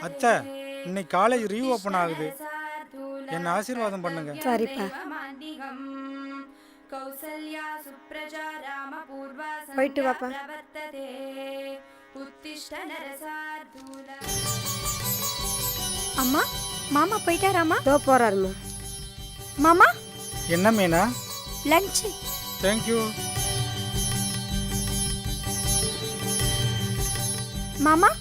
அத்தை, இன்னைக்கு college reopen ஆகுது, என்ன ஆசீர்வாதம் பண்ணுங்க. சரிப்பா, போயிட்டு வாப்பா. அம்மா, மாமா போயிட்டாராமா? தோ போறாருமா. மாமா என்ன மீனா? லஞ்ச். தேங்க்யூ. மாமா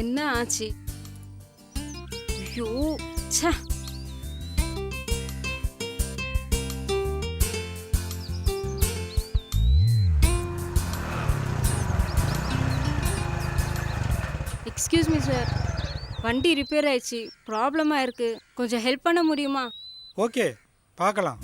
என்ன ஆச்சு? ஐயோ ச்சே. எக்ஸ்கியூஸ் மீ சார், வண்டி ரிப்பேர் ஆயிடுச்சு, ப்ராப்ளமாக இருக்கு, கொஞ்சம் ஹெல்ப் பண்ண முடியுமா? ஓகே, பார்க்கலாம்.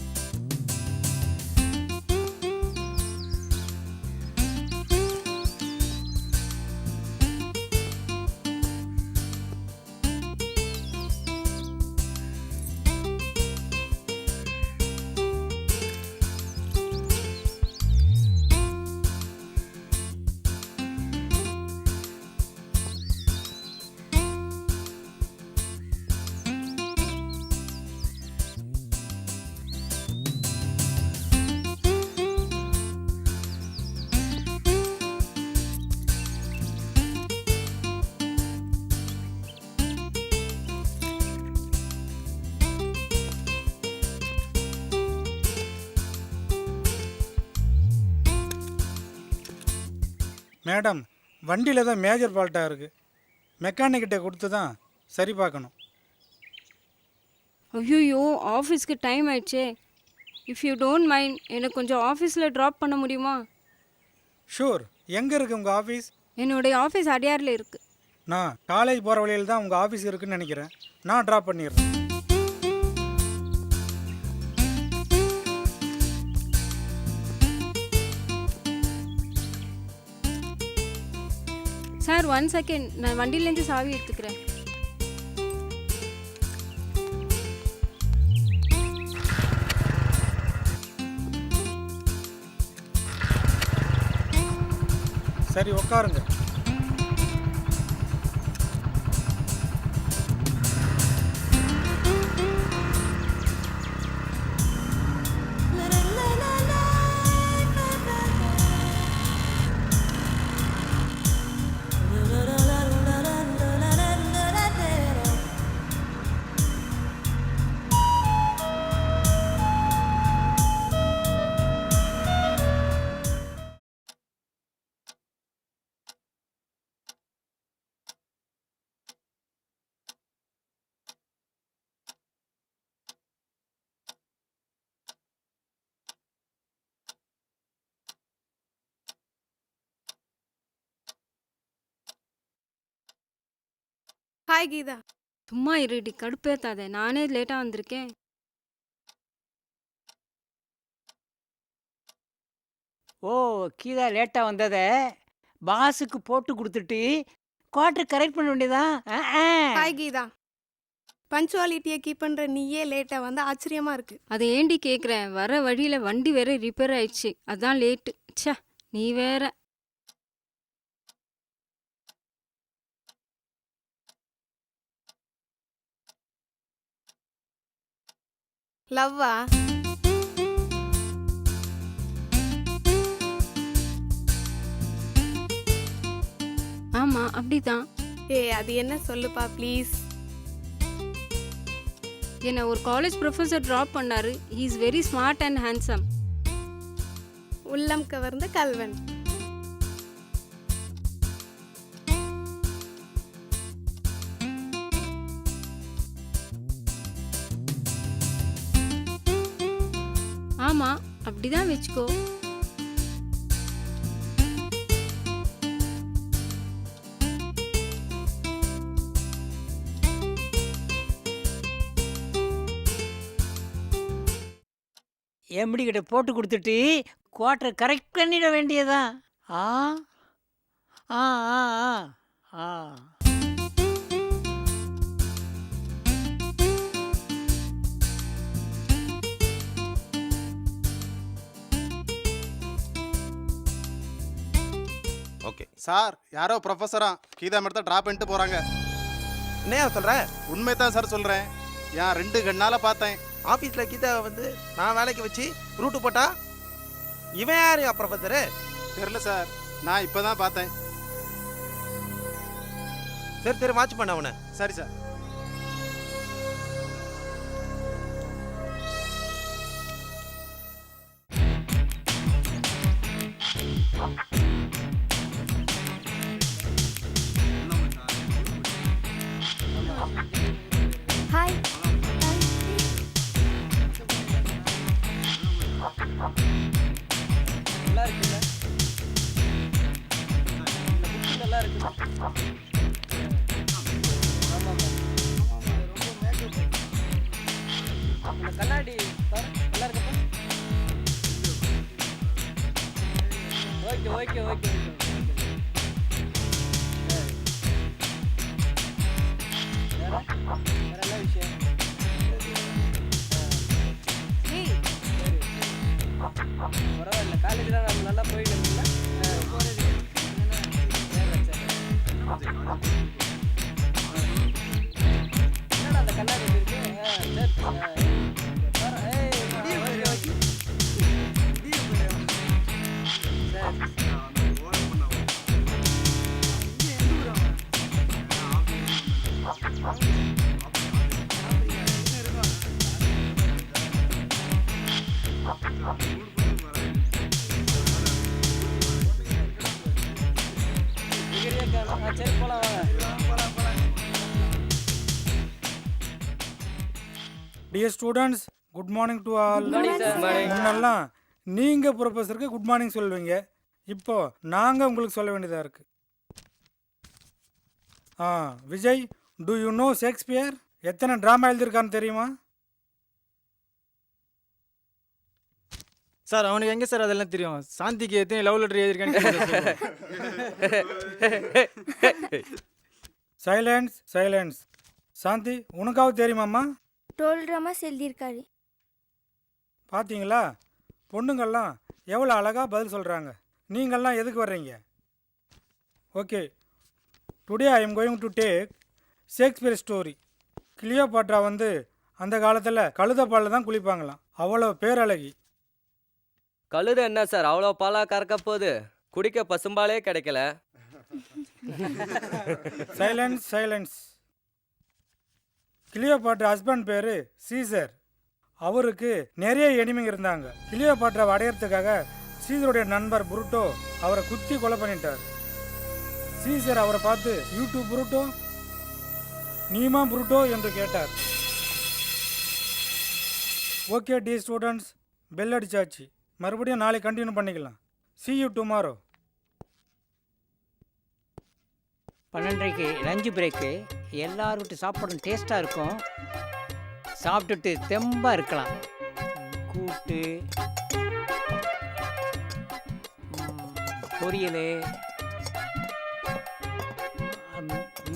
மேடம், வண்டியில் தான் மேஜர் ஃபால்ட்டாக இருக்குது, மெக்கானிக்கிட்ட கொடுத்து தான் சரி பார்க்கணும். ஐயோ ஆஃபீஸ்க்கு டைம் ஆயிடுச்சே. இஃப் யூ டோன்ட் மைண்ட் எனக்கு கொஞ்சம் ஆஃபீஸில் ட்ராப் பண்ண முடியுமா? ஷூர். எங்கே இருக்குது உங்கள் ஆஃபீஸ்? என்னுடைய ஆஃபீஸ் அடையாரில் இருக்குது. நான் காலேஜ் போகிற வழியில் தான் உங்கள் ஆஃபீஸ் இருக்குதுன்னு நினைக்கிறேன், நான் ட்ராப் பண்ணிடுறேன். சார் 1 செகண்ட், நான் வண்டியிலேருந்து சாவி எடுத்துக்கிறேன். சரி, உட்காருங்க. ஹாய் கீதா. சும்மா இருடி, கடுப்பேத்தாத, நானே லேட்டாக வந்திருக்கேன். ஓ, கீதா லேட்டாக வந்ததை பாஸுக்கு போட்டு கொடுத்துட்டு குவார்டர் கரெக்ட் பண்ண வேண்டியதான். ஹாய் கீதா. பஞ்சுவாலிட்டியை கீப் பண்ணுற நீயே லேட்டாக வந்து ஆச்சரியமாக இருக்கு. அதை ஏண்டி கேட்குறேன்? வர வழியில் வண்டி வேற ரிப்பேர் ஆயிடுச்சு, அதான் லேட்டு. ச்சே, நீ வேற. லவ்வா? ஆமா அப்படிதான். அது என்ன சொல்லுப்பா ப்ளீஸ். என்ன ஒரு காலேஜ் ப்ரொஃபஸர் ட்ராப் பண்ணாரு. He is very smart and handsome. உள்ளம் கவர்ந்த கல்வன். ஆமா, அப்படிதான் வச்சுக்கோ. எம்டி கிட்ட போட்டு கொடுத்துட்டு குவார்டரை கரெக்ட் பண்ணிட வேண்டியதான். ஆ ஆ ஆ ஆ ஆ ஓகே சார், யாரோ ப்ரொஃபஸரா கீதா மேடத்தை ட்ராப் பண்ணிட்டு போறாங்க. என்னையா சொல்ற? உண்மை தான் சார் சொல்றேன். ஏன் 2 கண்ணால பார்த்தேன். ஆபீஸ்ல கீதா வந்து நான் வேலைக்கு வச்சு ரூட்டு போட்டா இவன் யாரு ப்ரொஃபஸரு? தெரியல சார், நான் இப்பதான் பார்த்தேன். சரி சரி, வாட்ச் பண்ண அவனை. சரி சார். ஹாய். நல்லா இருக்குல்ல? இந்த புக்கு நல்லா இருக்கு. ஆமாம், ரொம்ப மேக்கப். இந்த கண்ணாடி பாரு, நல்லா இருக்கப்பா. Okay okay okay okay. வேற வேற என்ன விஷயம்? ஏய், பரவாயில்ல, காலேஜ்லாம் நம்ம நல்லா போயிட்டு இருந்தோம்ல. என்னடா அந்த கண்ணாடி இருக்கு? சரி போலாம் வாங்க. Dear students, good morning to all. முன்னெல்லாம் நீங்கள் ப்ரொஃபஸருக்கு குட் மார்னிங் சொல்லுவீங்க, இப்போ நாங்கள் உங்களுக்கு சொல்ல வேண்டியதாக இருக்குது. Vijay, do you know Shakespeare? எத்தனை ட்ராமா எழுதியிருக்கான்னு தெரியுமா? சார் அவனுக்கு எங்கே சார் அதெல்லாம் தெரியும்? சாந்திக்கு எத்தனை லவ் லெட்டர் எழுதியிருக்கான்னு. Silence silence. சாந்தி, உனக்காவது தெரியுமாம்மா? 12 ட்ராமாஸ் எழுதியிருக்காரு. பார்த்தீங்களா, பொண்ணுங்கள்லாம் எவ்வளோ அழகாக பதில் சொல்கிறாங்க. நீங்கள்லாம் எதுக்கு வர்றீங்க? Okay, today I am going to take Shakespeare story. Cleopatra வந்து அந்த காலத்தில் கழுதப்பாலில் தான் குளிப்பாங்களாம். அவ்வளோ பேரழகி. கழுத என்ன சார் அவ்வளோ பாலா கறக்க போகுது? குடிக்க பசும்பாலே கிடைக்கல. Silence silence. கிளியோபாட்ரா ஹஸ்பண்ட் பேர் சீசர். அவருக்கு நிறைய எனிமிங்க இருந்தாங்க. கிளியோபாட்ராவை அடையிறதுக்காக சீசருடைய நண்பர் புருட்டோ அவரை குத்தி கொலை பண்ணிட்டார். சீசர் அவரை பார்த்து, யூ புருட்டோ, நீமா புருட்டோ என்று கேட்டார். ஓகே டி ஸ்டூடெண்ட்ஸ், பெல் அடிச்சாச்சு. மறுபடியும் நாளைக்கு கண்டினியூ பண்ணிக்கலாம். see you tomorrow. 12:30க்கு லஞ்சு பிரேக்கு. எல்லாரும் விட்டு சாப்பிடணும், டேஸ்ட்டாக இருக்கும். சாப்பிட்டுட்டு தெம்பாக இருக்கலாம். கூட்டு, பொரியல்,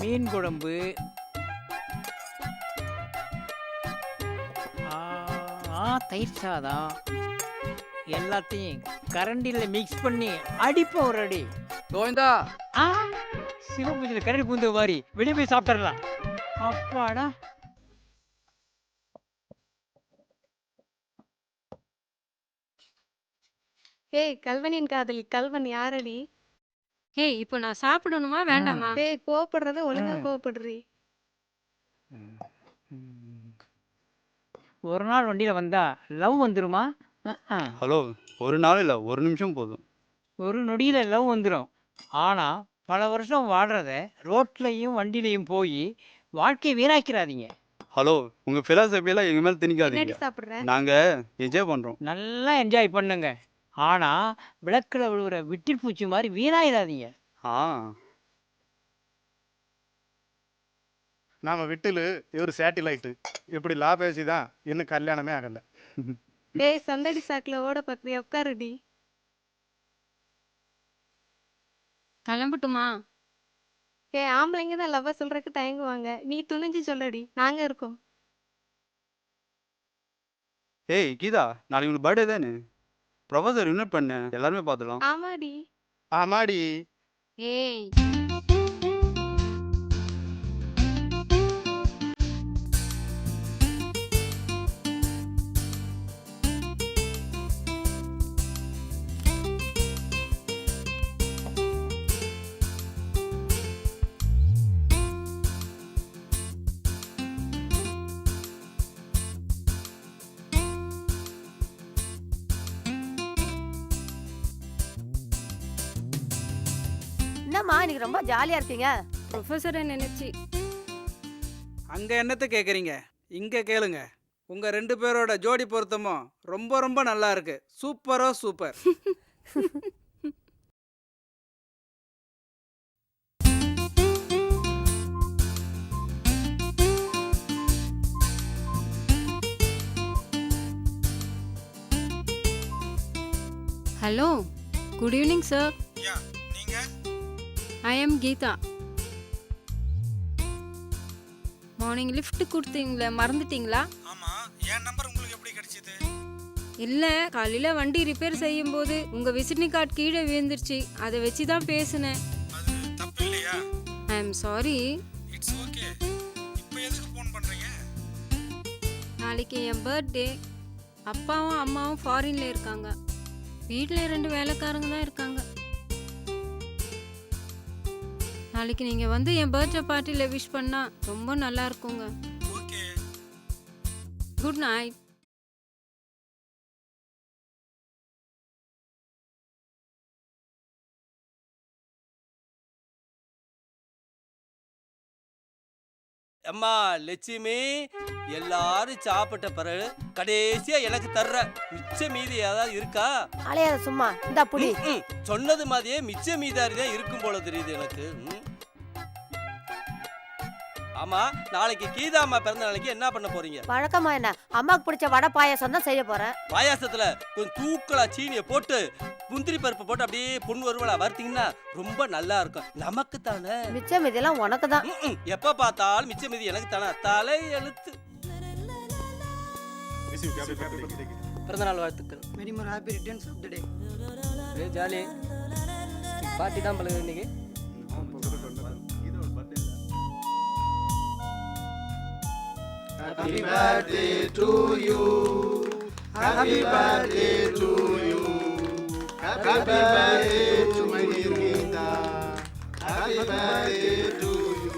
மீன் குழம்பு, தயிர் சாதம் எல்லாத்தையும் கரண்டியில் மிக்ஸ் பண்ணி அடிப்போம் ஒரு அடி. கோவிந்தா, சிவபூஜையில் கரண்டி பூந்த மாதிரி வெளியே போய் சாப்பிட்றலாம். அப்பாடா. ஏய், கல்வனின் காதலி கல்வன் யாரடி? ஏய், இப்போ நான் சாப்பிடணுமா வேண்டாமா? ஏய், கோவப்படுறத ஒழுங்கா கோவப்படுறி. ஒரு நாள் வண்டியில் வந்தா லவ் வந்துருமா? ஹலோ, ஒரு நாள் இல்லை, ஒரு நிமிஷம் போதும். ஒரு நொடியில் லவ் வந்துடும். ஆனால் பல வருஷம் வாழ்கிறத ரோட்லையும் வண்டிலையும் போய் வாழ்க்கையை வீணாக்கிறாதீங்க. ஹலோ, உங்கள் ஃபிலாசபியெல்லாம் எங்கள் மேலே திணிக்காதீங்க. என்னடி சாப்பிட்ற? நாங்கள் என்ஜாய் பண்ணுறோம். நல்லா என்ஜாய் பண்ணுங்க. ஆனால் விளக்கில் விழுகிற விட்டில் பூச்சி மாதிரி வீணாயிடாதீங்க. ஆ, நாம விட்டுலு இவர் சேட்டிலைட்டு இப்படி லா பேசி தான் இன்னும் கல்யாணமே ஆகல. டேய் சந்தடி சாக்கில் ஓட பார்க்குறியா? உட்காருடி. கிளம்பட்டுமா? ஆம்பளைங்க தான் லவ்வை சொல்றதுக்கு தயங்குவாங்க. நீ துணிஞ்சு சொல்லடி, நாங்க இருக்கோம். ஏய் கீதா, நாளைக்கு உங்களுக்கு பர்த்டே தானே? ப்ரொஃபஸர் இன்வைட் பண்ணேன், எல்லாருமே பார்த்துலாம். ஆமாடி. ஆமாடி. ஏய் என்னம்மா இன்னைக்கு ரொம்ப ஜாலியா இருக்கீங்க? ப்ரொஃபஸரை நினைச்சி. அங்க என்னத்த கேக்குறீங்க, இங்க கேளுங்க. உங்க 2 பேரோட ஜோடி பொருத்தமும் ரொம்ப ரொம்ப நல்லா இருக்கு. சூப்பரோ super. Hello, good evening sir. Yeah, நீங்க? I am Geeta. Morning lift கொடுத்தீங்களே, மறந்துட்டீங்களா? ஆமா, என் நம்பர் உங்களுக்கு எப்படி கிடைச்சது? இல்லை, காலையில் வண்டி ரிப்பேர் செய்யும்போது உங்கள் விசிட்டிங் கார்டு கீழே விழுந்துருச்சு. அதை வச்சு தான் பேசினேன். அது தப்பு இல்லையா? ஐ எம் சாரி. It's okay. இப்போ எதுக்கு ஃபோன் பண்றீங்க? நாளைக்கு என் பர்த்டே. அப்பாவும் அம்மாவும் ஃபாரின்ல இருக்காங்க. வீட்டில் 2 வேலைக்காரங்க தான் இருக்காங்க. நாளைக்கு நீங்கள் வந்து என் பர்த்டே பார்ட்டியில் விஷ் பண்ணால் ரொம்ப நல்லா இருக்குங்க. ஓகே. Good night. அம்மா லட்சுமி, எல்லாரும் சாப்பிட்ட பிறகு கடைசியா எனக்கு தர்ற மிச்ச மீதி ஏதாவது இருக்கா? அலையாத சும்மா இந்த புடி. சொன்னது மாதிரியே மிச்ச மீதாரி தான் இருக்கும் போல தெரியுது எனக்கு. ஆமா, நாளைக்கு கீதா அம்மா பிறந்த நாளைக்கு என்ன பண்ண போறீங்க? வழக்கமா என்ன, அம்மாக்கு பிடிச்ச வடை பாயாசம் தான் செய்ய போறேன். பாயாசத்துல கொஞ்சம் தூக்கலா சீனியை போட்டு முந்திரி பருப்பு போட்டு அப்படியே பொண்ணு வருவலா வறுத்தீங்கன்னா ரொம்ப நல்லா இருக்கும். நமக்கு தானே. மிச்சம் இதெல்லாம் உனக்கு தான். எப்ப பார்த்தாலும் மிச்ச மீதி எனக்கு தானே. தலை எழுத்து. பிறந்தநாள் வாழ்த்துக்கள். Very more happy returns of the day. ஒரே ஜாலி. பார்ட்டி தான் பழகுது இன்னைக்கு. Happy birthday to you. Happy birthday to you. Happy birthday to my dear Geeta. Happy birthday to you.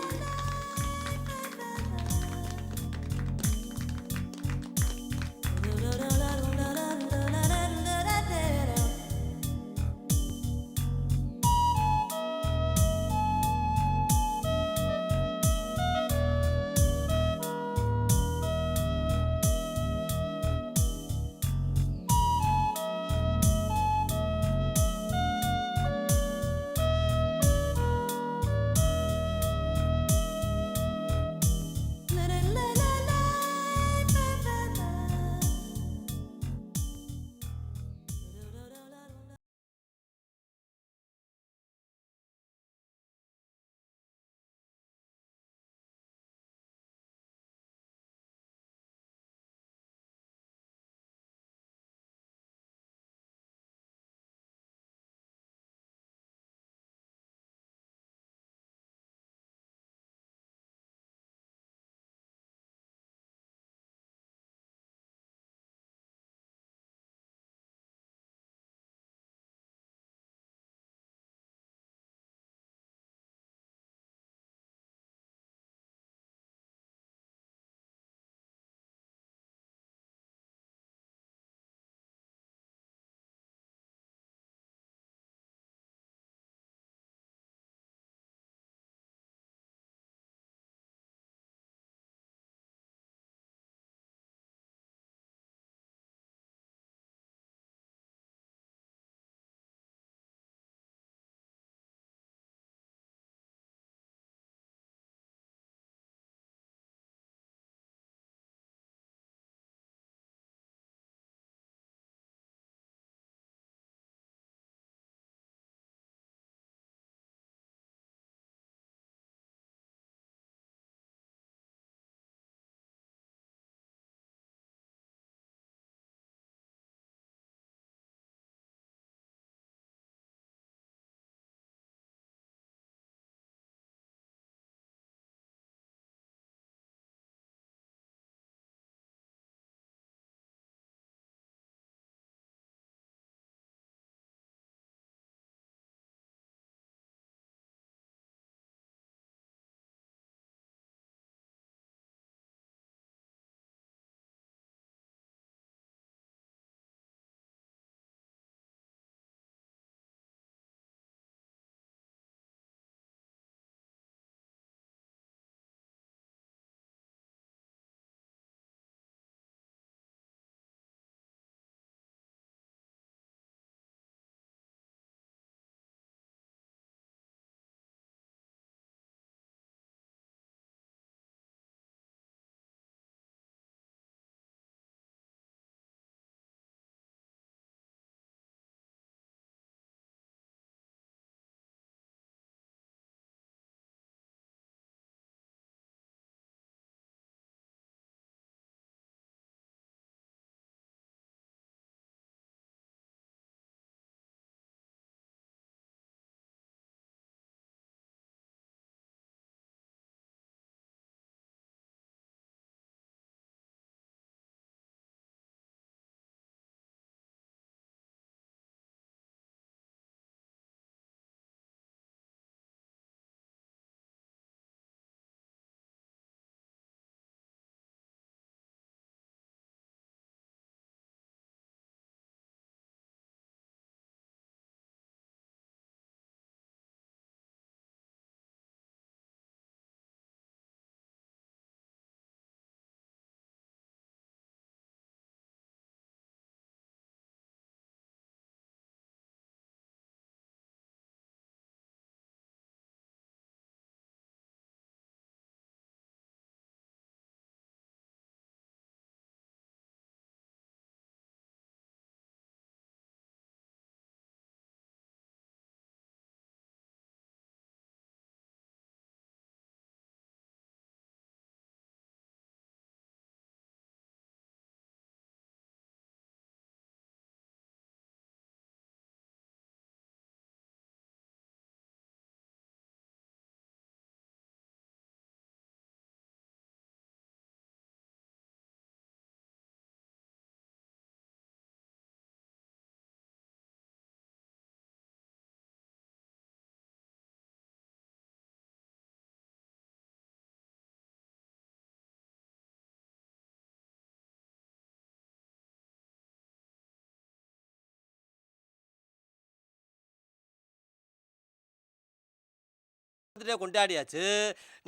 Birthday கொண்டாடியாச்சு.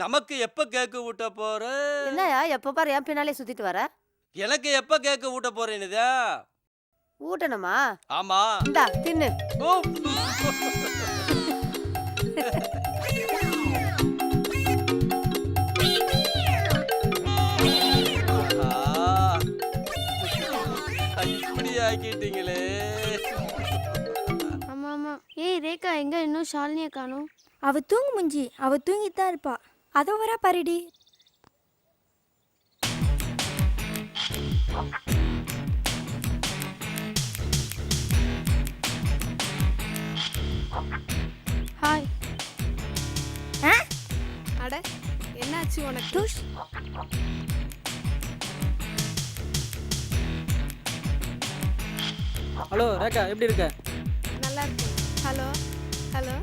நமக்கு எப்ப கேக்கு ஊட்ட போற? என்னயா எப்ப பாரு என் பின்னாலே சுத்திட்டு வர? எனக்கு எப்ப கேக்கு ஊட்ட போறேன்னுதா? ஊட்டணுமா? ஆமா. இந்தா தின்னு. ஓ. இப்படி ஆக்கிட்டீங்களே. ஆமா ஆமா. ஏய் ரேகா எங்க இன்னும் ஷாலினியை காணோம்? அவ தூங்கு முஞ்சி. அவ தூங்கிட்டு தான் இருப்பா. அதோ வரா பாருடி. ஹாய். அட என்னாச்சு உனக்கு? டூஷ். ஹலோ ரேகா, எப்படி இருக்க? நல்லா இருக்கு. Hello hello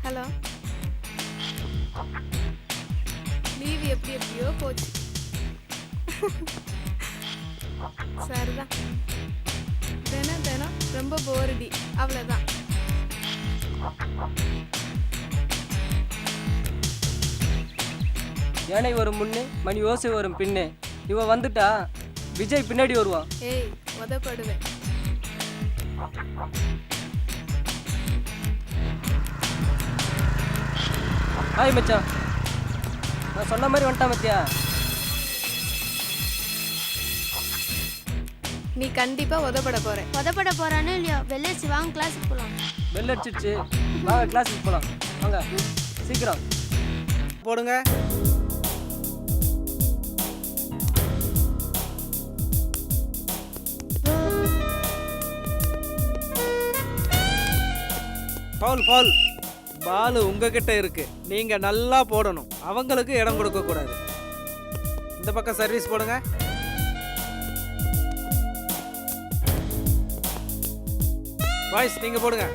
hello. லீவ் எப்படி எப்படியோ போச்சு. சரிதான். தினம் தினம் ரொம்ப போரடி. அவ்வளோதான். யானை வரும் முன்னே மணி ஓசை வரும் பின்னே. இவ வந்துட்டா விஜய் பின்னாடி வருவான். ஏய் உதப்படுவேன். ஹாய் மச்சான், நான் சொன்ன மாதிரி வந்துட்டான் மத்தியா. நீ கண்டிப்பா உதப்பட போற. உதப்பட போறானே இல்லையா? வெள்ளச்சி வாங்க கிளாஸுக்கு போலாம். பெல் அடிச்சிடுச்சு, வாங்க கிளாஸுக்கு போகலாம். வாங்க சீக்கிரம் போடுங்க. Foul foul. பால் உங்ககிட்ட இருக்கு, நீங்க நல்லா போடணும். அவங்களுக்கு இடம் கொடுக்க கூடாது. இந்த பக்கம் சர்வீஸ் போடுங்க. பாய்ஸ் நீங்க போடுங்க.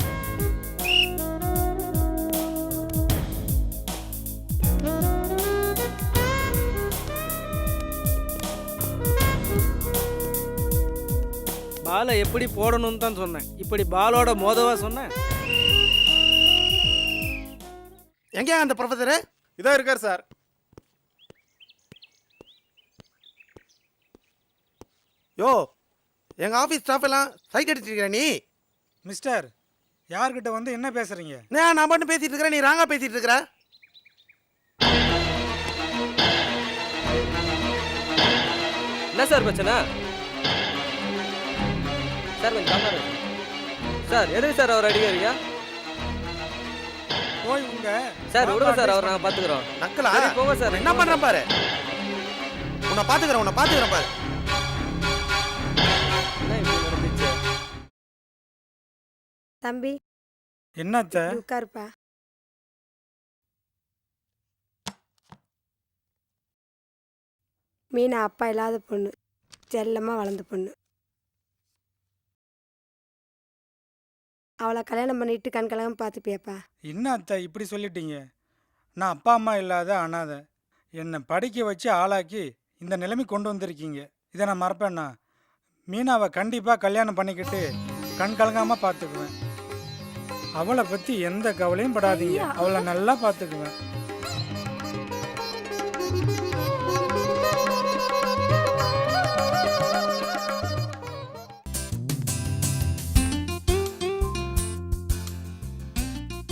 பாலை எப்படி போடணும்னு தான் சொன்னேன். இப்படி பாலோட மோதவா சொன்னேன். எங்கேயா அந்த ப்ரொஃபஸரு? இதோ இருக்கார் சார். யோ, எங்க ஆபீஸ் ஸ்டாஃப் எல்லாம் சைட் அடிச்சிருக்கிற நீ. மிஸ்டர், யார்கிட்ட வந்து என்ன பேசுறீங்க? நான் மட்டும் பேசிட்டு இருக்கிறேன், நீ ராங்கா பேசிட்டு இருக்கிற. என்ன சார் பிரச்சனை? சார் கொஞ்சம் காமாரு. சார் எதுக்கு சார் அவர் அடிக்கிறீங்க? போய் உங்க சார் விடுங்க சார், அவர் நாங்கள் பார்த்துக்குறோம். நக்கலா? சரி, போங்க சார். என்ன பண்றேன் பாரு. உன்னை பாத்துக்கிறேன் பாரு. என்ன இப்படி நடந்துச்சு? தம்பி என்னத்த? உட்காருப்பா. மீனா அப்பா இல்லாத பொண்ணு, செல்லமாக வளர்ந்த பொண்ணு. அவளை கல்யாணம் பண்ணிட்டு கண்கலகம் பார்த்துப்பியாப்பா. என்ன அத்தை இப்படி சொல்லிட்டீங்க? நான் அப்பா அம்மா இல்லாத அனாதை. என்னை படிக்க வச்சு ஆளாக்கி இந்த நிலைமை கொண்டு வந்திருக்கீங்க. இதை நான் மறப்பேன்னா? மீனாவை கண்டிப்பாக கல்யாணம் பண்ணிக்கிட்டு கண் கலங்காமல் பார்த்துக்குவேன். அவளை பற்றி எந்த கவலையும் படாதீங்க. அவளை நல்லா பார்த்துக்குவேன்.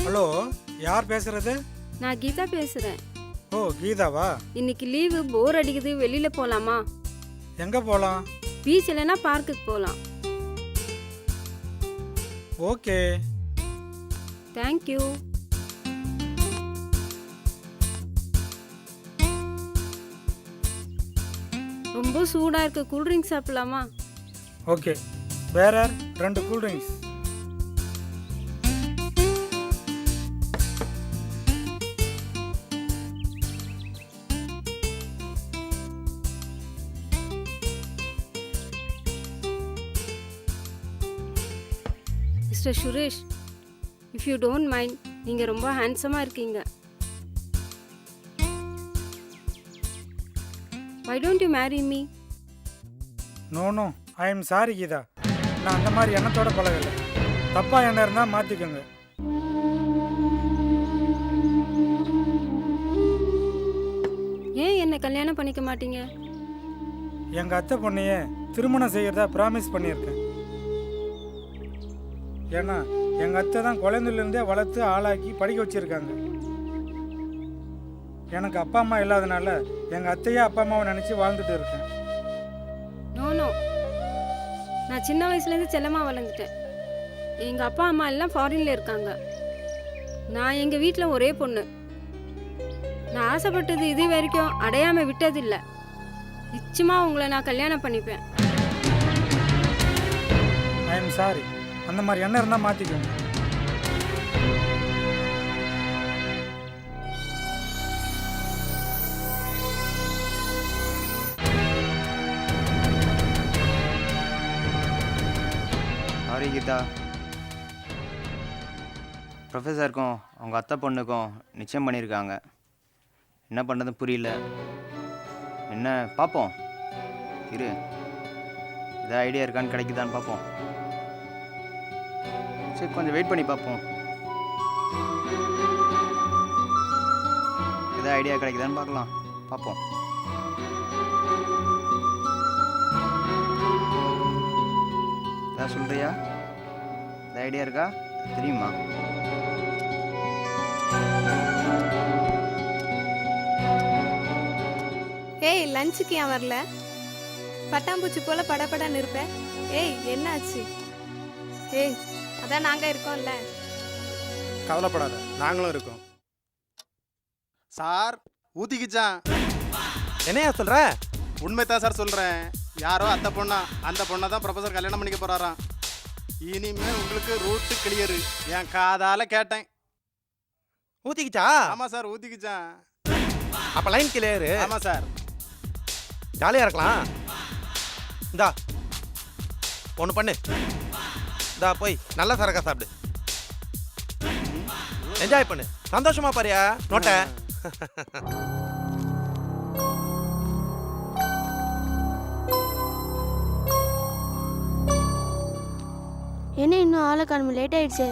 ஹலோ, யார் பேசுறது? நான் கீதா பேசுறேன். ஓ கீதாவா? இன்னைக்கு லீவு, போர் அடிக்குது, வெளியில போலாமா? எங்கே போகலாம்? பீச் இல்லைன்னா பார்க்குக்கு போகலாம். ஓகே. தேங்க்யூ. ரொம்ப சூடா இருக்கு, கூல்ட்ரிங்க்ஸ் சாப்பிடலாமா? ஓகே. வேற 2 cool drinks. Mister Suresh, if you don't mind, நீங்கள் ரொம்ப ஹேண்ட்ஸமாக இருக்கீங்க. Why don't you marry me? No no, I am sorry Geeta. நான் அந்த மாதிரி எண்ணத்தோட பழகலை. தப்பாக எண்ணம் இருந்தால் மாற்றிக்கோங்க. கல்யாணம் பண்ணிக்க மாட்டீங்க? எங்கள் அத்தை பொண்ணையே திருமணம் செய்கிறதா ப்ராமிஸ் பண்ணியிருக்கேன். ஏன்னா எங்கள் அத்தை தான் குழந்தையிலேருந்தே வளர்த்து ஆளாக்கி படிக்க வச்சுருக்காங்க. எனக்கு அப்பா அம்மா இல்லாதனால எங்கள் அத்தையே அப்பா அம்மாவை நினச்சி வாழ்ந்துட்டு இருக்கேன். நோ நோ, நான் சின்ன வயசுலேருந்து செல்லமாக வளர்ந்துட்டேன். எங்கள் அப்பா அம்மா எல்லாம் ஃபாரின்ல இருக்காங்க. நான் எங்கள் வீட்டில் ஒரே பொண்ணு. நான் ஆசைப்பட்டது இது வரைக்கும் அடையாமல் விட்டதில்லை. நிச்சயமாக உங்களை நான் கல்யாணம் பண்ணிப்பேன். ஐ எம் சாரி. அந்த மாதிரி எண்ணம் இருந்தால் மாற்றிக்கோங்க. சாரி கீதா, ப்ரொஃபஸருக்கும் அவங்க அத்தை பொண்ணுக்கும் நிச்சயம் பண்ணியிருக்காங்க. என்ன பண்ணுறது புரியல. என்ன பார்ப்போம், இரு, ஏதாவது ஐடியா இருக்கான்னு கிடைக்குதான்னு பார்ப்போம். சரி, கொஞ்சம் வெயிட் பண்ணி பார்ப்போம். ஏதாவது ஐடியா கிடைக்குதான்னு பார்க்கலாம், பார்ப்போம். ஏதாவது சொல்கிறியா? ஏதாவது ஐடியா இருக்கா? தெரியுமா? ஏய், லஞ்சுக்கு ஏன் வரல? பட்டாம்பூச்சி போல படபடன்னு இருப்ப. ஏய், என்னாச்சு? ஏய், அதான் நாங்க இருக்கோம்ல. கவலைப்படாத, நாங்களும் இருக்கோம். சார் ஊத்திக்கிச்சான். என்னையா சொல்ற? உண்மைதான் சார் சொல்றேன். யாரோ அத்தை பொண்ணா, அந்த பொண்ணை தான் ப்ரொஃபஸர் கல்யாணம் பண்ணிக்க போறாராம். இனிமே உங்களுக்கு ரூட்டு கிளியரு. என் காதால கேட்டேன். ஊத்திக்கிச்சா? ஆமா சார், ஊத்திக்கிச்சான். அப்ப லைன் கிளியரு. ஆமா சார். ஜாலியா இருக்கலாம். இந்தா ஒன்று பண்ணு, இந்தா போய் நல்ல சரக்கா சாப்பிடு, என்ஜாய் பண்ணு, சந்தோஷமா பாரியா நோட்ட. என்ன இன்னும் ஆளை காணுமே, லேட் ஆயிடுச்சே.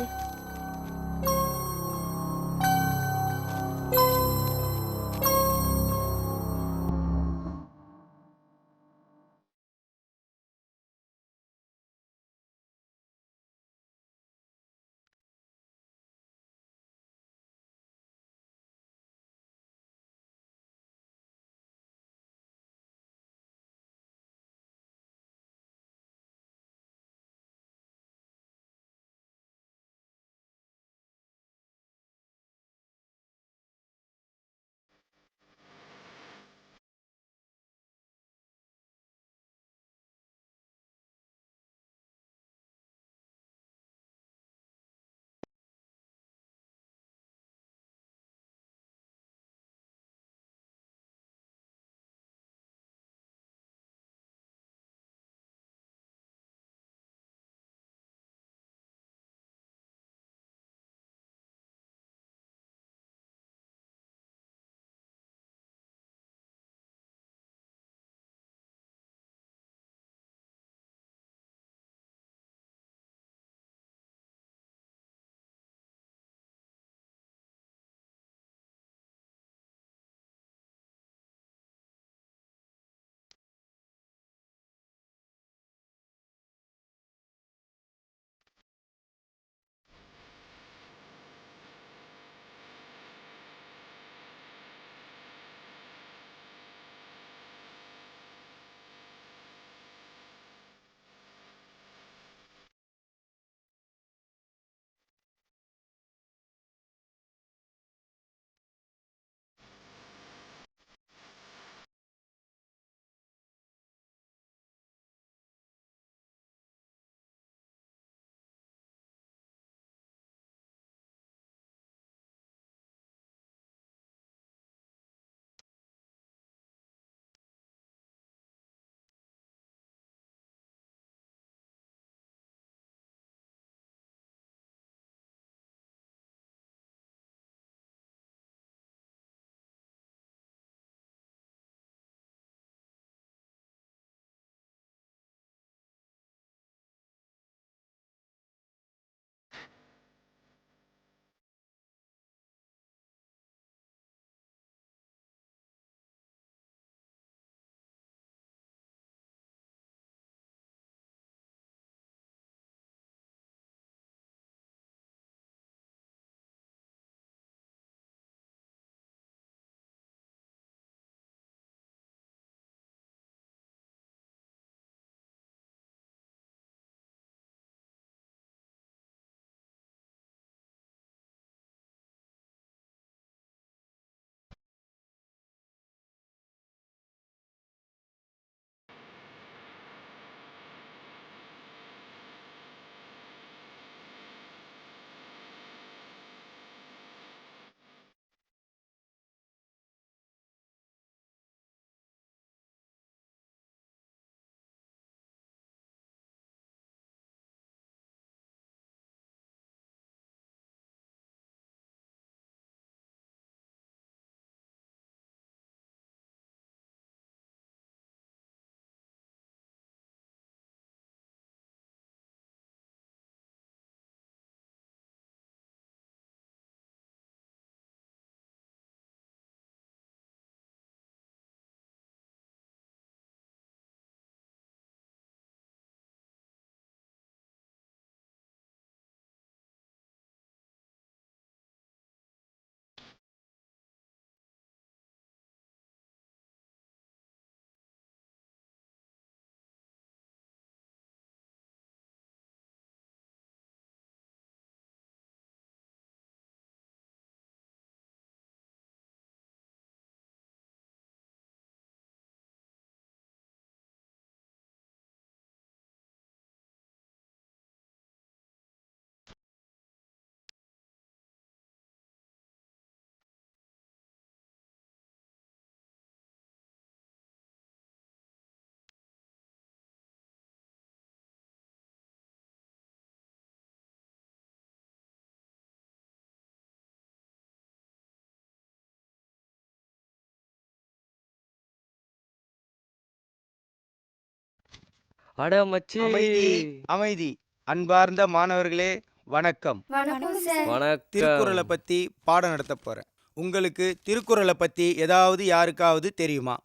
அட மச்சி. அமைதி அமைதி. அன்பார்ந்த மாணவர்களே வணக்கம். வணக்கம். திருக்குறளை பற்றி பாடம் நடத்த போகிறேன். உங்களுக்கு திருக்குறளை பற்றி ஏதாவது யாருக்காவது தெரியுமா?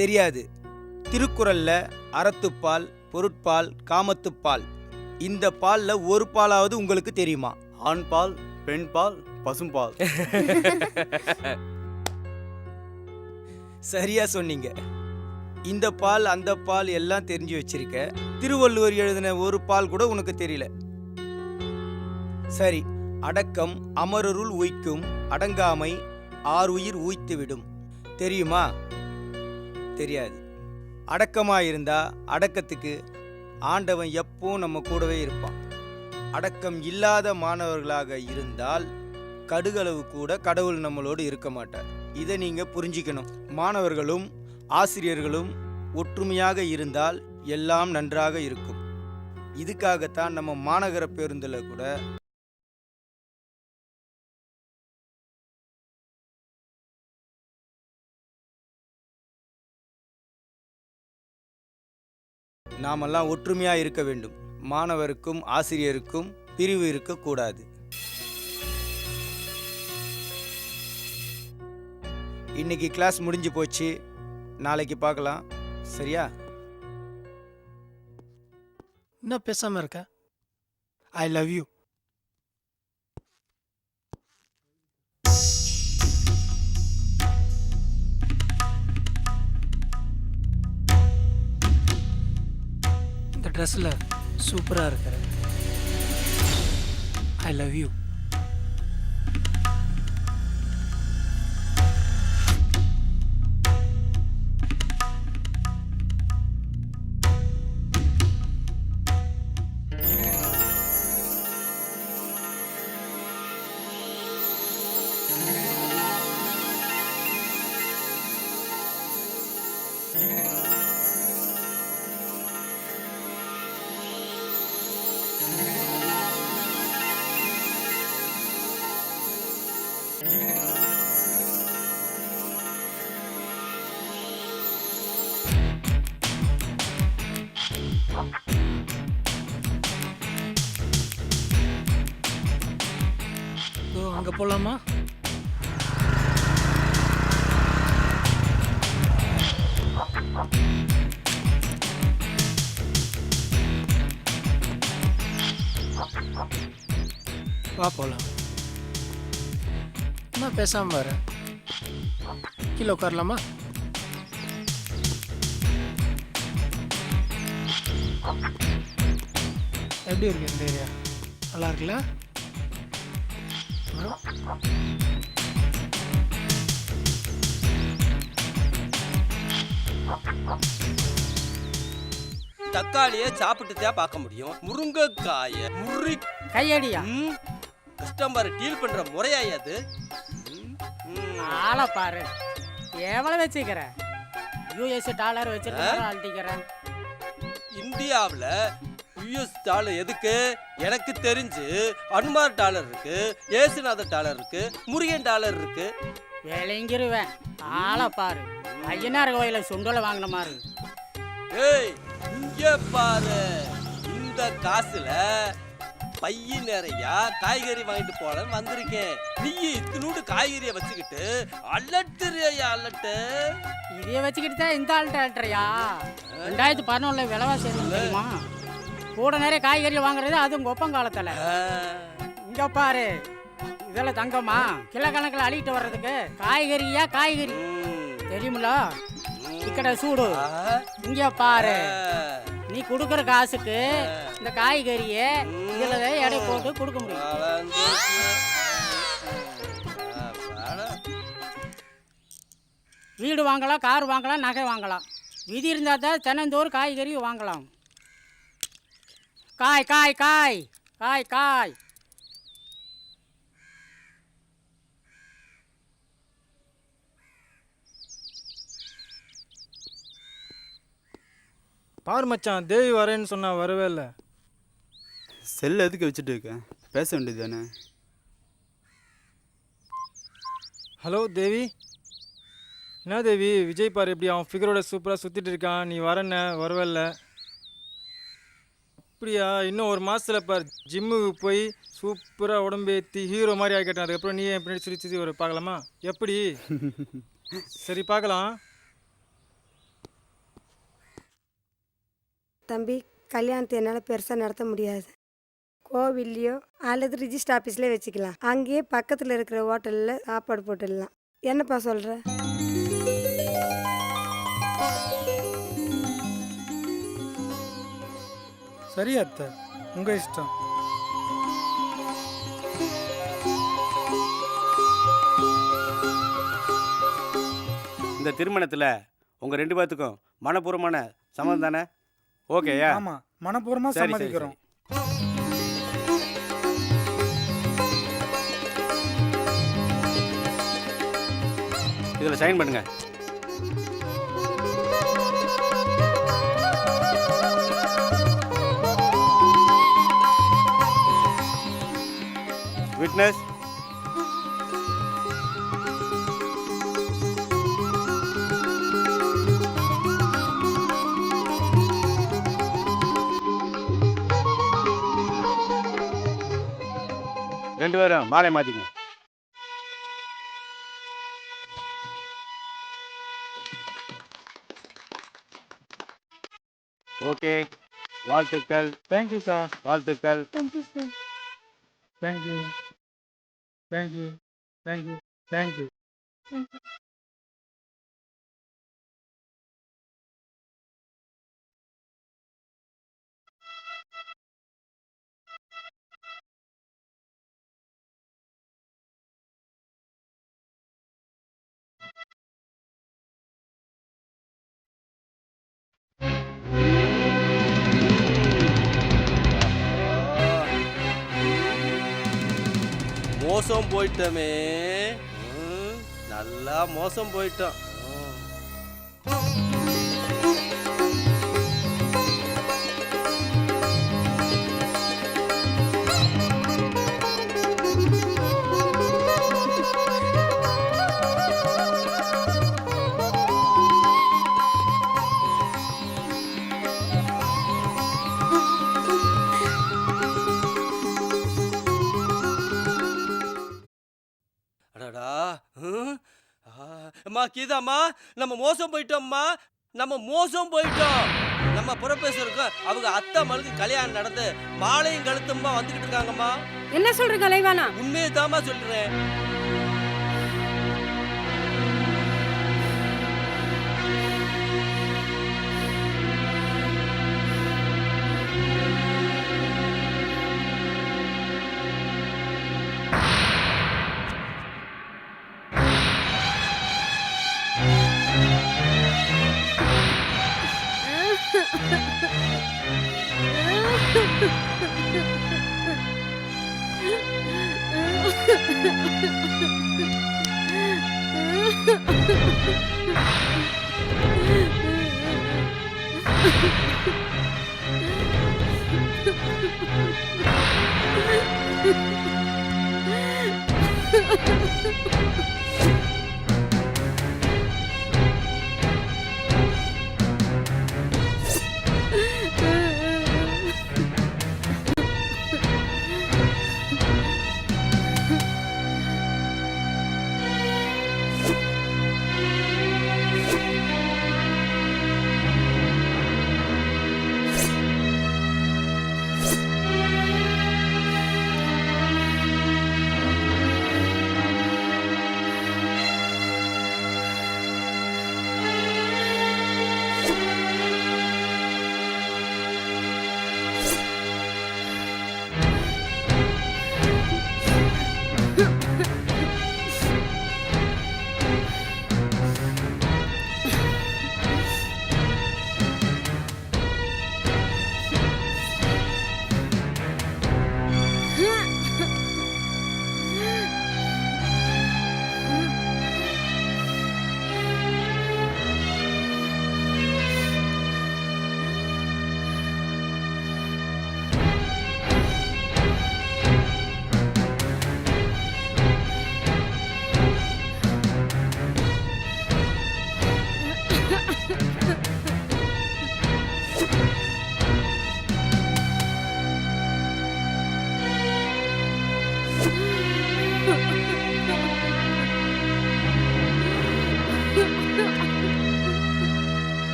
தெரியாது. திருக்குறளில் அறத்துப்பால், பொருட்பால், காமத்துப்பால், இந்த பாலில் ஒரு பாலாவது உங்களுக்கு தெரியுமா? ஆண் பால், பெண் பால், பசும்பால். சரியா சொன்னீங்க. இந்த பால் அந்த பால் எல்லாம் தெரிஞ்சு வச்சிருக்க. திருவள்ளுவர் எழுதின ஒரு பால் கூட உனக்கு தெரியல. சரி, அடக்கம் அமரருள் உய்க்கும், அடங்காமை ஆறுயிர் உய்த்துவிடும். தெரியுமா? தெரியாது. அடக்கமாயிருந்தா அடக்கத்துக்கு ஆண்டவன் எப்போ நம்ம கூடவே இருப்பான். அடக்கம் இல்லாத மாணவர்களாக இருந்தால் கடுகளவு கூட கடவுள் நம்மளோடு இருக்க மாட்டார். இதை நீங்க புரிஞ்சிக்கணும். மாணவர்களும் ஆசிரியர்களும் ஒற்றுமையாக இருந்தால் எல்லாம் நன்றாக இருக்கும். இதுக்காகத்தான் நம்ம மாநகர பேருந்தில் கூட நாமெல்லாம் ஒற்றுமையா இருக்க வேண்டும். மாணவருக்கும் ஆசிரியருக்கும் பிரிவு இருக்கக்கூடாது. இன்னைக்கு கிளாஸ் முடிஞ்சு போச்சு. நாளைக்கு பார்க்கலாம். சரியா? என்ன பேசாம இருக்க? I love you. இந்த ட்ரெஸ்ஸில் சூப்பராக இருக்கிற. I love you. அங்கே போகலாமா? வா போகலாம். என்ன பேசாமல் வர? கீழே உட்காரலாமா? எப்படி இருக்கு இந்த ஏரியா? நல்லா இருக்குல்ல? தக்காளியை சாப்பிட்டுதான் பார்க்க முடியும். முருங்கைக்காய முறி கையடியா கஸ்டமர் டீல் பண்ற முறையா அது? ஆளை பாரு. எவ்வளவு வச்சுக்கிற? யூஎஸ் டாலர் வச்சிருக்கிறேன். இந்தியாவில் யூஎஸ் டாலர் எதுக்கு? எனக்கு தெரிஞ்சு அனுமார் டாலர் இருக்கு, ஏசுநாதர் டாலர் இருக்கு, முருகன் டாலர் இருக்கு. விளங்கிருவேன். ஆளை பாரு. ஐயனார் கோயில சுண்டலை வாங்கின மாதிரி. ஏய், இங்க பாரு. இந்த காசுல பைய நிறையா காய்கறி வாங்கிட்டு போலன்னு வந்திருக்கேன். நீ இத்தினூண்டு காய்கறியை வச்சுக்கிட்டு அல்லட்டுறியா? அல்லட்டு இதைய வச்சுக்கிட்டு தான் இந்த ஆள்கிட்ட அல்ட்டுறியா? 2011 விலைவாசி தெரியுமா? கூட நிறைய காய்கறி வாங்குறது அதுவும் கொப்பம் காலத்தில். இங்க பாரு, இதெல்லாம் தங்கம்மா கிலோ கணக்கில் அள்ளிட்டு வர்றதுக்கு காய்கறியா? காய்கறி தெரியுமில்ல? இக்கட சூடு. இங்க பாரு, நீ கொடுக்குற காசுக்கு இந்த காய்கறியை இதில் எடை போட்டு கொடுக்க முடியும். வீடு வாங்கலாம், கார் வாங்கலாம், நகை வாங்கலாம். விதி இருந்தால் தான் தினந்தோறும் காய்கறி வாங்கலாம். காய் காய் காய் காய் காய். பாரு மச்சான், தேவி வரேன்னு சொன்னா வரவே இல்லை. செல் எதுக்கு வச்சுட்டு இருக்கேன்? பேச வேண்டியது தானே? ஹலோ தேவி, என்ன தேவி, விஜய் பாரு எப்படி அவன் ஃபிகரோட சூப்பராக சுற்றிட்டு இருக்கான். நீ வரன வரவில்ல. அப்படியா? இன்னும் ஒரு மாதத்தில் பார் ஜிம்முக்கு போய் சூப்பராக உடம்பேற்றி ஹீரோ மாதிரி ஆகிட்டேன். அதுக்கப்புறம் நீ என் பின்னாடி சுற்றி ஒரு பார்க்கலாமா? எப்படி? சரி பார்க்கலாம். தம்பி, கல்யாணத்தை என்னால் பெருசாக நடத்த முடியாது. கோவில்லையோ அல்லது ரிஜிஸ்டர் ஆஃபீஸ்லேயே வச்சுக்கலாம். அங்கேயே பக்கத்தில் இருக்கிற ஹோட்டலில் சாப்பாடு போட்டுடலாம். என்னப்பா சொல்கிற? சரி அத்தை, உங்கள் இஷ்டம். இந்த திருமணத்தில் உங்கள் 2 பேர்த்துக்கும் மனப்பூர்வமான சம்மதம் தானே? ஓகேயா? ஆமாம், மனப்பூர்வமாக சரி, சரி, சம்மதிக்கிறோம். இதில் சைன் பண்ணுங்க. விட்னஸ். ரெண்டு பேரும் மாலை மாத்திங்க. ஓகே, வாழ்த்துக்கள். Thank you sir. வாழ்த்துக்கள். Thank you sir. Thank you thank you thank you thank you. மோசம் போயிட்டோமே. நல்லா மோசம் போயிட்டோம். அடடா. அம்மா கீதாம்மா, நம்ம மோசம் போயிட்டோம்மா. நம்ம மோசம் போயிட்டோம். நம்ம புறப்பேசருக்கு அவங்க அத்தை மகளுக்கு கல்யாணம் நடந்து மாலையும் கழுத்தும்மா வந்துகிட்டு இருக்காங்கம்மா. என்ன சொல்ற கலைவானா? உண்மையை தாம்மா சொல்றேன்.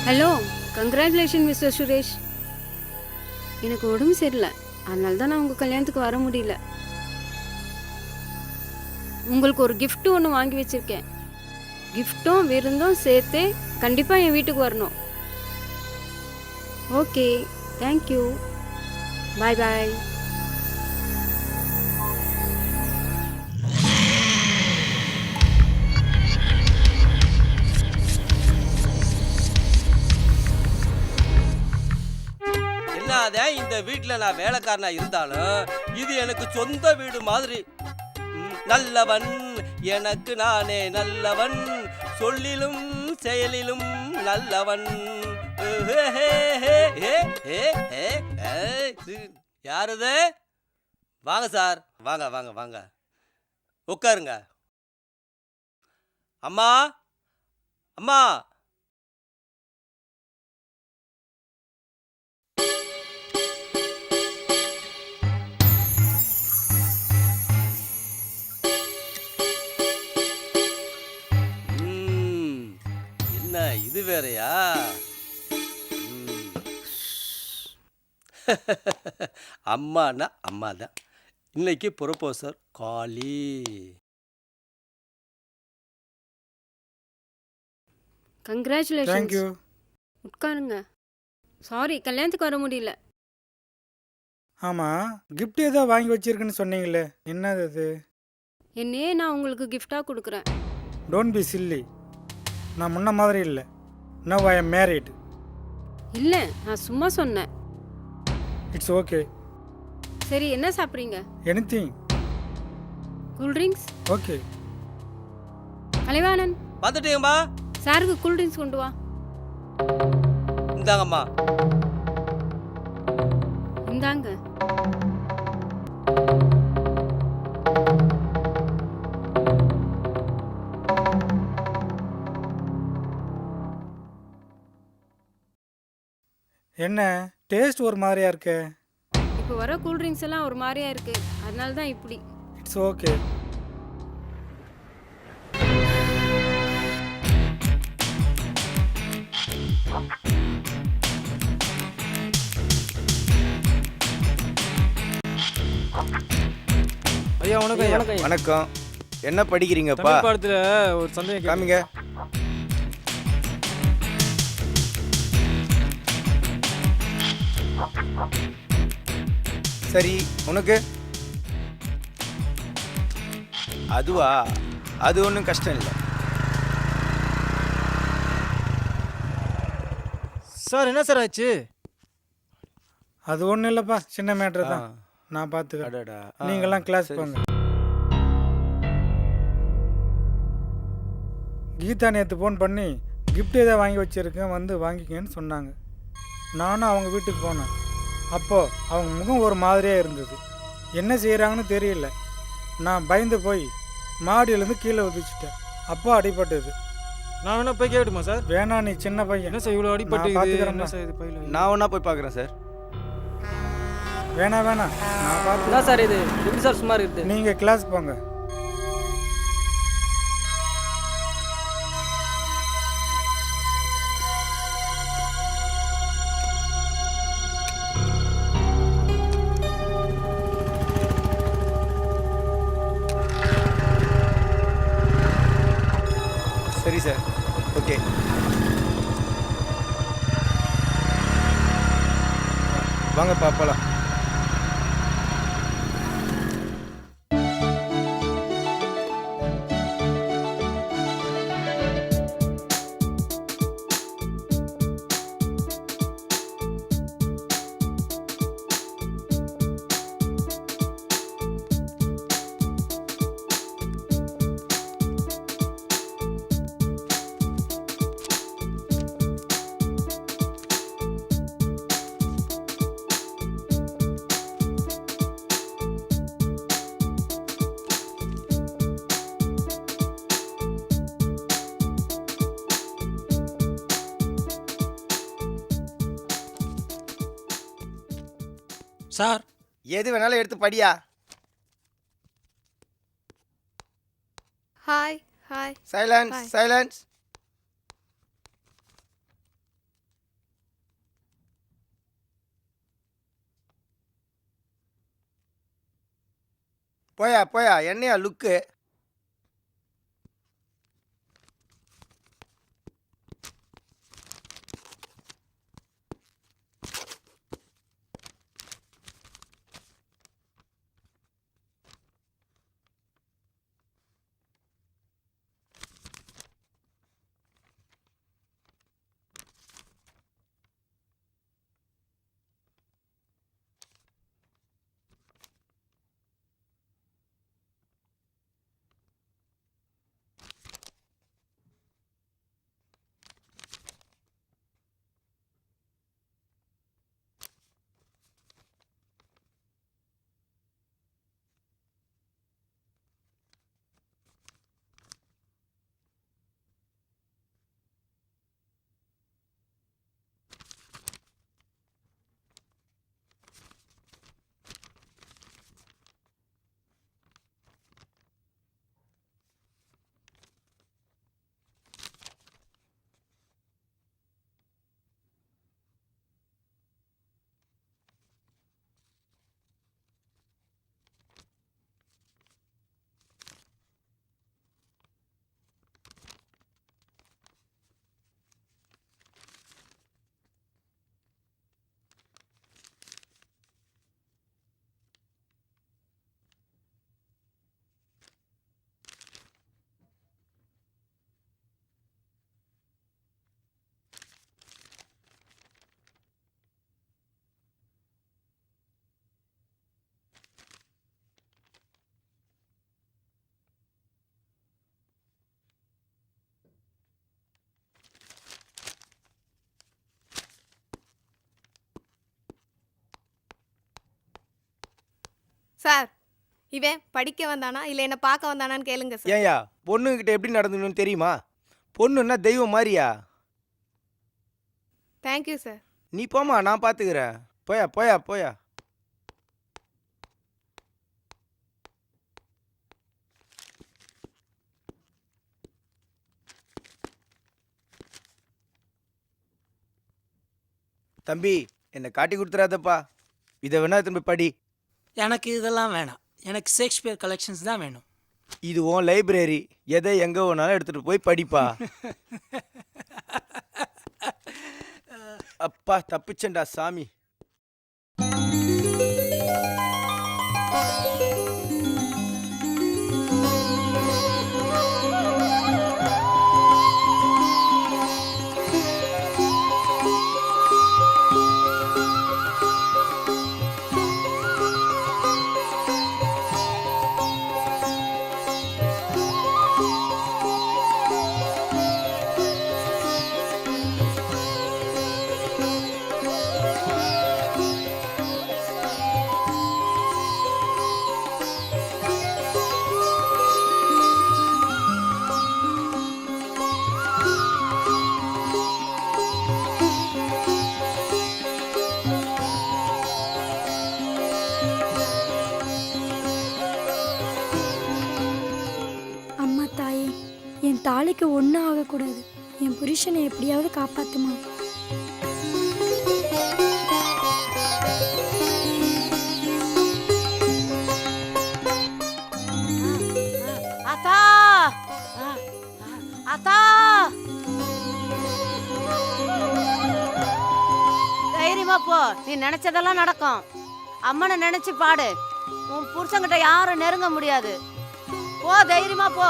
Hello, congratulation mister Suresh. எனக்கு உடம்பு சரியில்லை, அதனால தான் நான் உங்கள் கல்யாணத்துக்கு வர முடியல. உங்களுக்கு ஒரு gift ஒன்று வாங்கி வச்சுருக்கேன். கிஃப்ட்டும் விருந்தும் சேர்த்தே கண்டிப்பாக என் வீட்டுக்கு வரணும். ஓகே, தேங்க்யூ, பாய் பாய். என்னதான் இந்த வீட்டில் நான் வேலைக்காரனா இருந்தாலும் இது எனக்கு சொந்த வீடு மாதிரி. நல்லவன் எனக்கு நானே நல்லவன், சொல்லிலும் செயலிலும் நல்லவன். யாருது? வாங்க சார், வாங்க வாங்க வாங்க, உட்காருங்க. அம்மா அம்மா, இது வேறையா? அம்மானா அம்மா தான். இன்னைக்கு ப்ரொபோசர் காளி. கங்க்ராச்சுலேஷன். தேங்க்யூ. உட்காருங்க. சாரி, கல்யாணத்துக்கு வர முடியல. ஆமாம், gift ஏதோ வாங்கி வச்சிருக்குன்னு சொன்னீங்களே, என்னது அது? என்னையே நான் உங்களுக்கு கிஃப்டாக கொடுக்குறேன். Don't be chilli. நான் முன்ன மாதிரி இல்லை. Now I am married. இல்லை, நான் சும்மா சொன்னேன். It's okay. சரி, என்ன சாப்பிட்றீங்க? எனிதிங். கூல்ட்ரிங்க்ஸ்? ஓகே. கலைவாணன், வந்துட்டீங்கம்மா. சாருக்கு கூல்ட்ரிங்க்ஸ் கொண்டு வா. இந்தாங்கம்மா. இந்தாங்க. என்ன டேஸ்ட் ஒரு மாதிரியா இருக்கு? இப்போ வர கூல்ட்ரிங்க்ஸ் எல்லாம் ஒரு மாதிரியா இருக்கு, அதனால தான் இப்படி. It's okay. ஐயா வணக்கம். ஐயா வணக்கம். என்ன படிக்கிறீங்கப்பா? தமிழ் பாடத்துல ஒரு சந்தேகம் காமிங்க. சரி, உனக்கு அதுவா? அது ஒன்றும் கஷ்டம் இல்லை சார். என்ன சார் ஆச்சு? அது ஒன்றும் இல்லைப்பா, சின்ன மேட்ரு தான், நான் பார்த்துக்கிறேன். நீங்கள்லாம் கிளாஸ் போங்க. கீதா நேற்று ஃபோன் பண்ணி கிஃப்ட் ஏதாவது வாங்கி வச்சுருக்கேன், வந்து வாங்கிக்கன்னு சொன்னாங்க. நானும் அவங்க வீட்டுக்கு போனேன். அப்போது அவங்க முகம் ஒரு மாதிரியாக இருந்தது. என்ன செய்கிறாங்கன்னு தெரியல. நான் பயந்து போய் மாடியிலேருந்து கீழே உதிச்சிட்டேன். அப்போ அடிபட்டது. நான் வேணா போய் கேட்டுமா சார்? வேணாம், நீ சின்ன பையன். என்ன சார் இவ்வளோ அடிபட்டு? நான் ஒன்றா போய் பார்க்குறேன் சார். வேணாம் நான் பார்த்து. என்ன சார் இது? எப்படி சார் சும்மா இருக்குது? நீங்கள் கிளாஸ் போங்க. சரி சார், ஓகே. வாங்க பாப்பலாம். சார் எது வேணாலும் எடுத்து படியா. Hi hi silence Hi. Silence. போயா போயா, என்னையா லுக்கு? சார் இவன் படிக்க வந்தானா இல்லை என்ன பார்க்க வந்தானான்னு கேளுங்க சார். ஏயா பொண்ணுகிட்ட எப்படி நடந்துக்கணும்னு தெரியுமா? பொண்ணுன்னா தெய்வம் மாதிரியா. Thank you sir. நீ போமா, நான் பார்த்துக்கிறேன். போயா போயா போயா. தம்பி, என்னை காட்டி கொடுத்துறாதப்பா. இதை வேணா திரும்பி படி. எனக்கு இதெல்லாம் வேணாம், எனக்கு ஷேக்ஸ்பியர் கலெக்ஷன்ஸ் தான் வேணும். இது உன் லைப்ரரி, எதை எங்கே வேணாலும் எடுத்துகிட்டு போய் படிப்பா. அப்பா தப்பிச்சண்டா சாமி. தாலிக்கு ஒன்றும் ஆகக்கூடாது. என் புருஷனை எப்படியாவது காப்பாத்துமா. அத்தா அத்தா தைரியமா தைரியமா போ, நீ நினைச்சதெல்லாம் நடக்கும். அம்மனை நினைச்சு பாடு, உன் புருஷன்கிட்ட யாரும் நெருங்க முடியாது. போ, தைரியமா போ.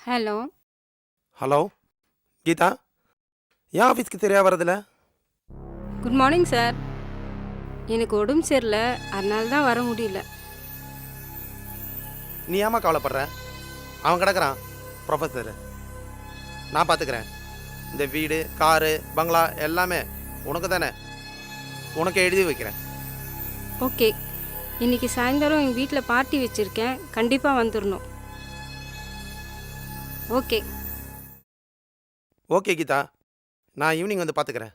ஹலோ. ஹலோ கீதா, ஏன் ஆஃபீஸ்க்கு தெரியா வரதில்ல? Good morning sir. எனக்கு உடம்பு சரியில்லை, அதனால தான் வர முடியல. நீ ஏமா கவலைப்படுற? அவன் கிடக்குறான் ப்ரொஃபஸர், நான் பார்த்துக்கிறேன். இந்த வீடு, காரு, பங்களா எல்லாமே உனக்கு தானே, உனக்கு எழுதி வைக்கிறேன். ஓகே, இன்னைக்கு சாயந்தரம் எங்கள் வீட்டில் பார்ட்டி வச்சுருக்கேன், கண்டிப்பாக வந்துடணும். ஓகே. ஓகே கீதா, நான் ஈவினிங் வந்து பார்த்துக்கிறேன்.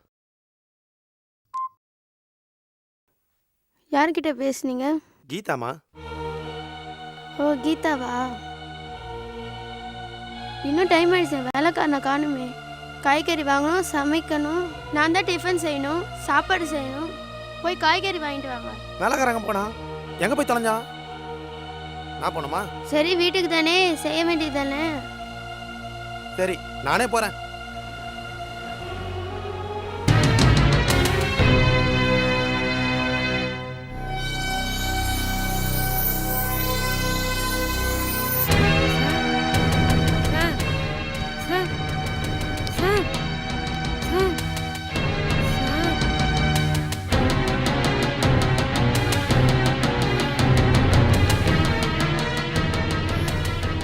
யார்கிட்ட பேசுனீங்க? கீதாமா? ஓ கீதாவா? இன்னும் டைம் ஆயிடுச்சு, வேலைக்காரனை காணுமே. காய்கறி வாங்கணும், சமைக்கணும், நான் தான் டிஃபன் செய்யணும், சாப்பாடு செய்யணும். போய் காய்கறி வாங்கிட்டு வாங்க. வேலைக்காரங்க போனா எங்கே போய் தொலைஞ்சா? நான் போகணுமா? சரி வீட்டுக்கு தானே, செய்ய வேண்டியது தானே. சரி நானே போகிறேன்.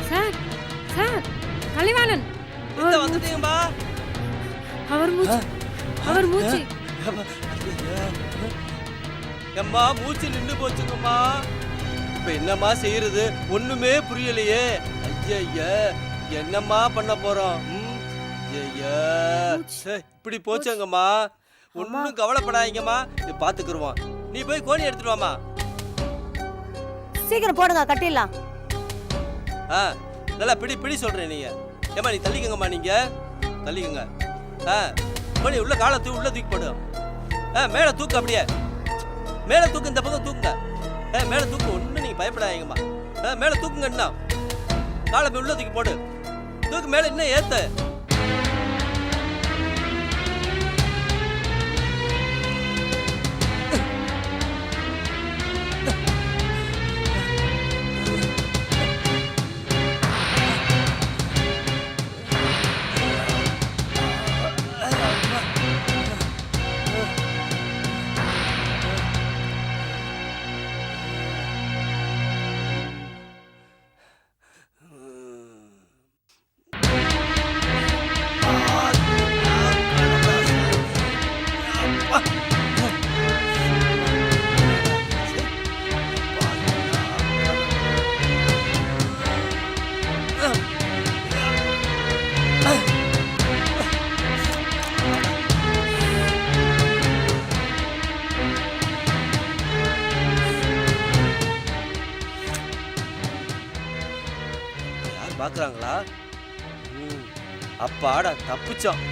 சார் சார் கலைவாணன் இந்த வந்துட்டீங்கம்மா. அவர் மூச்சு அவர் மூச்சு எம்மா மூச்சு நின்று போச்சுங்கம்மா. இப்ப என்னம்மா செய்யறது ஒண்ணுமே புரியலையே. ஐயா என்னம்மா பண்ண போறோம்? ஐயா இப்படி போச்சுங்கம்மா. ஒன்னும் கவலைப்படாதீங்கம்மா, இது பாத்துக்குருவோம். நீ போய் கோணி எடுத்துட்டு வாமா. சீக்கிரம் போடுங்க, கட்டிடலாம். நல்லா பிடி பிடி சொல்றேன். நீங்க ஏமா நீ தள்ளிக்கங்கம்மா, நீங்க தள்ளிக்கங்க. கோணி உள்ள காலை உள்ள தூக்கி போடு. மேல தூக்கு, அப்படியே மேல தூக்கு, இந்த பக்கம் தூக்குங்க. மேல தூக்கு, ஒண்ணு நீங்க பயப்படாதீங்கம்மா. மேல தூக்குங்க, இன்னும் காலை உள்ள தூக்கி போடு. தூக்கு மேல, இன்னும் ஏத்து. பாக்குறாங்களா? அப்பாடா தப்பிச்சோம்.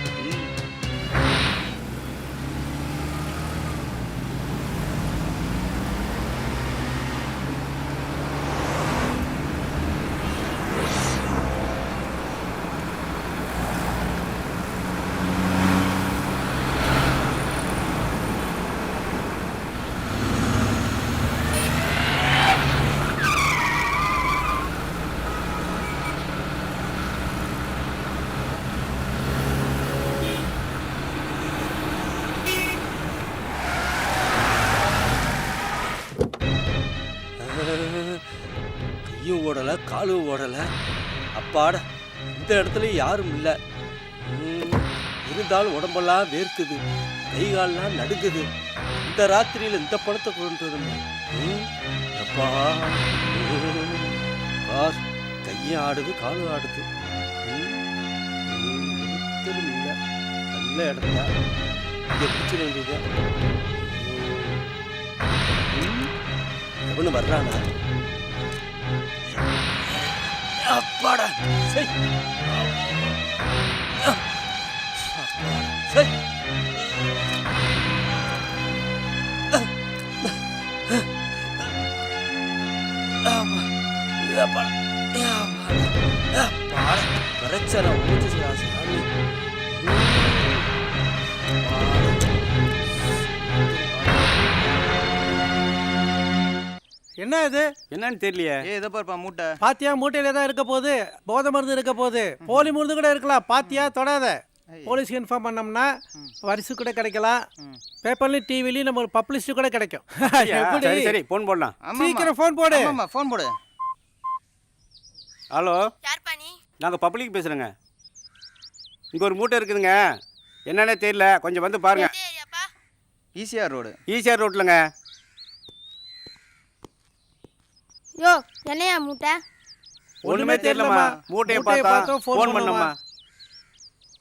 கையும் ஓடலை, காலும் ஓடலை. அப்பாடா இந்த இடத்துல யாரும் இல்லை. இருந்தாலும் உடம்பெல்லாம் வேர்க்குது, கை கால்லாம் நடுக்குது. இந்த ராத்திரியில் இந்த படத்தை கொண்டு வரணும். அப்பா கையும் ஆடுது, காலும் ஆடுது. இல்லை, நல்ல இடத்துல இங்கே பிடிச்ச வேண்டியது. எவனு வர்றானா? அப்பாடா சரி சரி. பிரச்சனை முடிஞ்சுச்சா சாமி? என்ன இது? என்னன்னு தெரியலையே. இதை பாருப்பா மூட்டை. பாத்தியா, மூட்டையில தான் இருக்க போகுது. போதை மருந்து இருக்க போகுது, போலி மருந்து கூட இருக்கலாம். பாத்தியா, தொடாத. போலீஸ்க்கு இன்ஃபார்ம் பண்ணோம்னா வரிசு கூட கிடைக்கலாம். பேப்பர்லயும் டிவிலையும் நம்ம ஒரு பப்ளிசிட்டி கூட கிடைக்கும். சரி சரி, ஃபோன் போடலாம். சீக்கிரம் ஃபோன் போடு. ஃபோன் போடு. ஹலோ, யார்ப்பா நீ? நாங்கள் பப்ளிக் பேசுகிறேங்க. இங்கே ஒரு மூட்டை இருக்குதுங்க, என்னன்னே தெரியல, கொஞ்சம் வந்து பாருங்க. ECR road. ஈசிஆர் ரோட்லங்க. யோ என்னையா மூட்டை? ஒன்றுமே தெரியலம்மா. மூட்டையை பார்த்தா ஃபோன் பண்ணம்மா.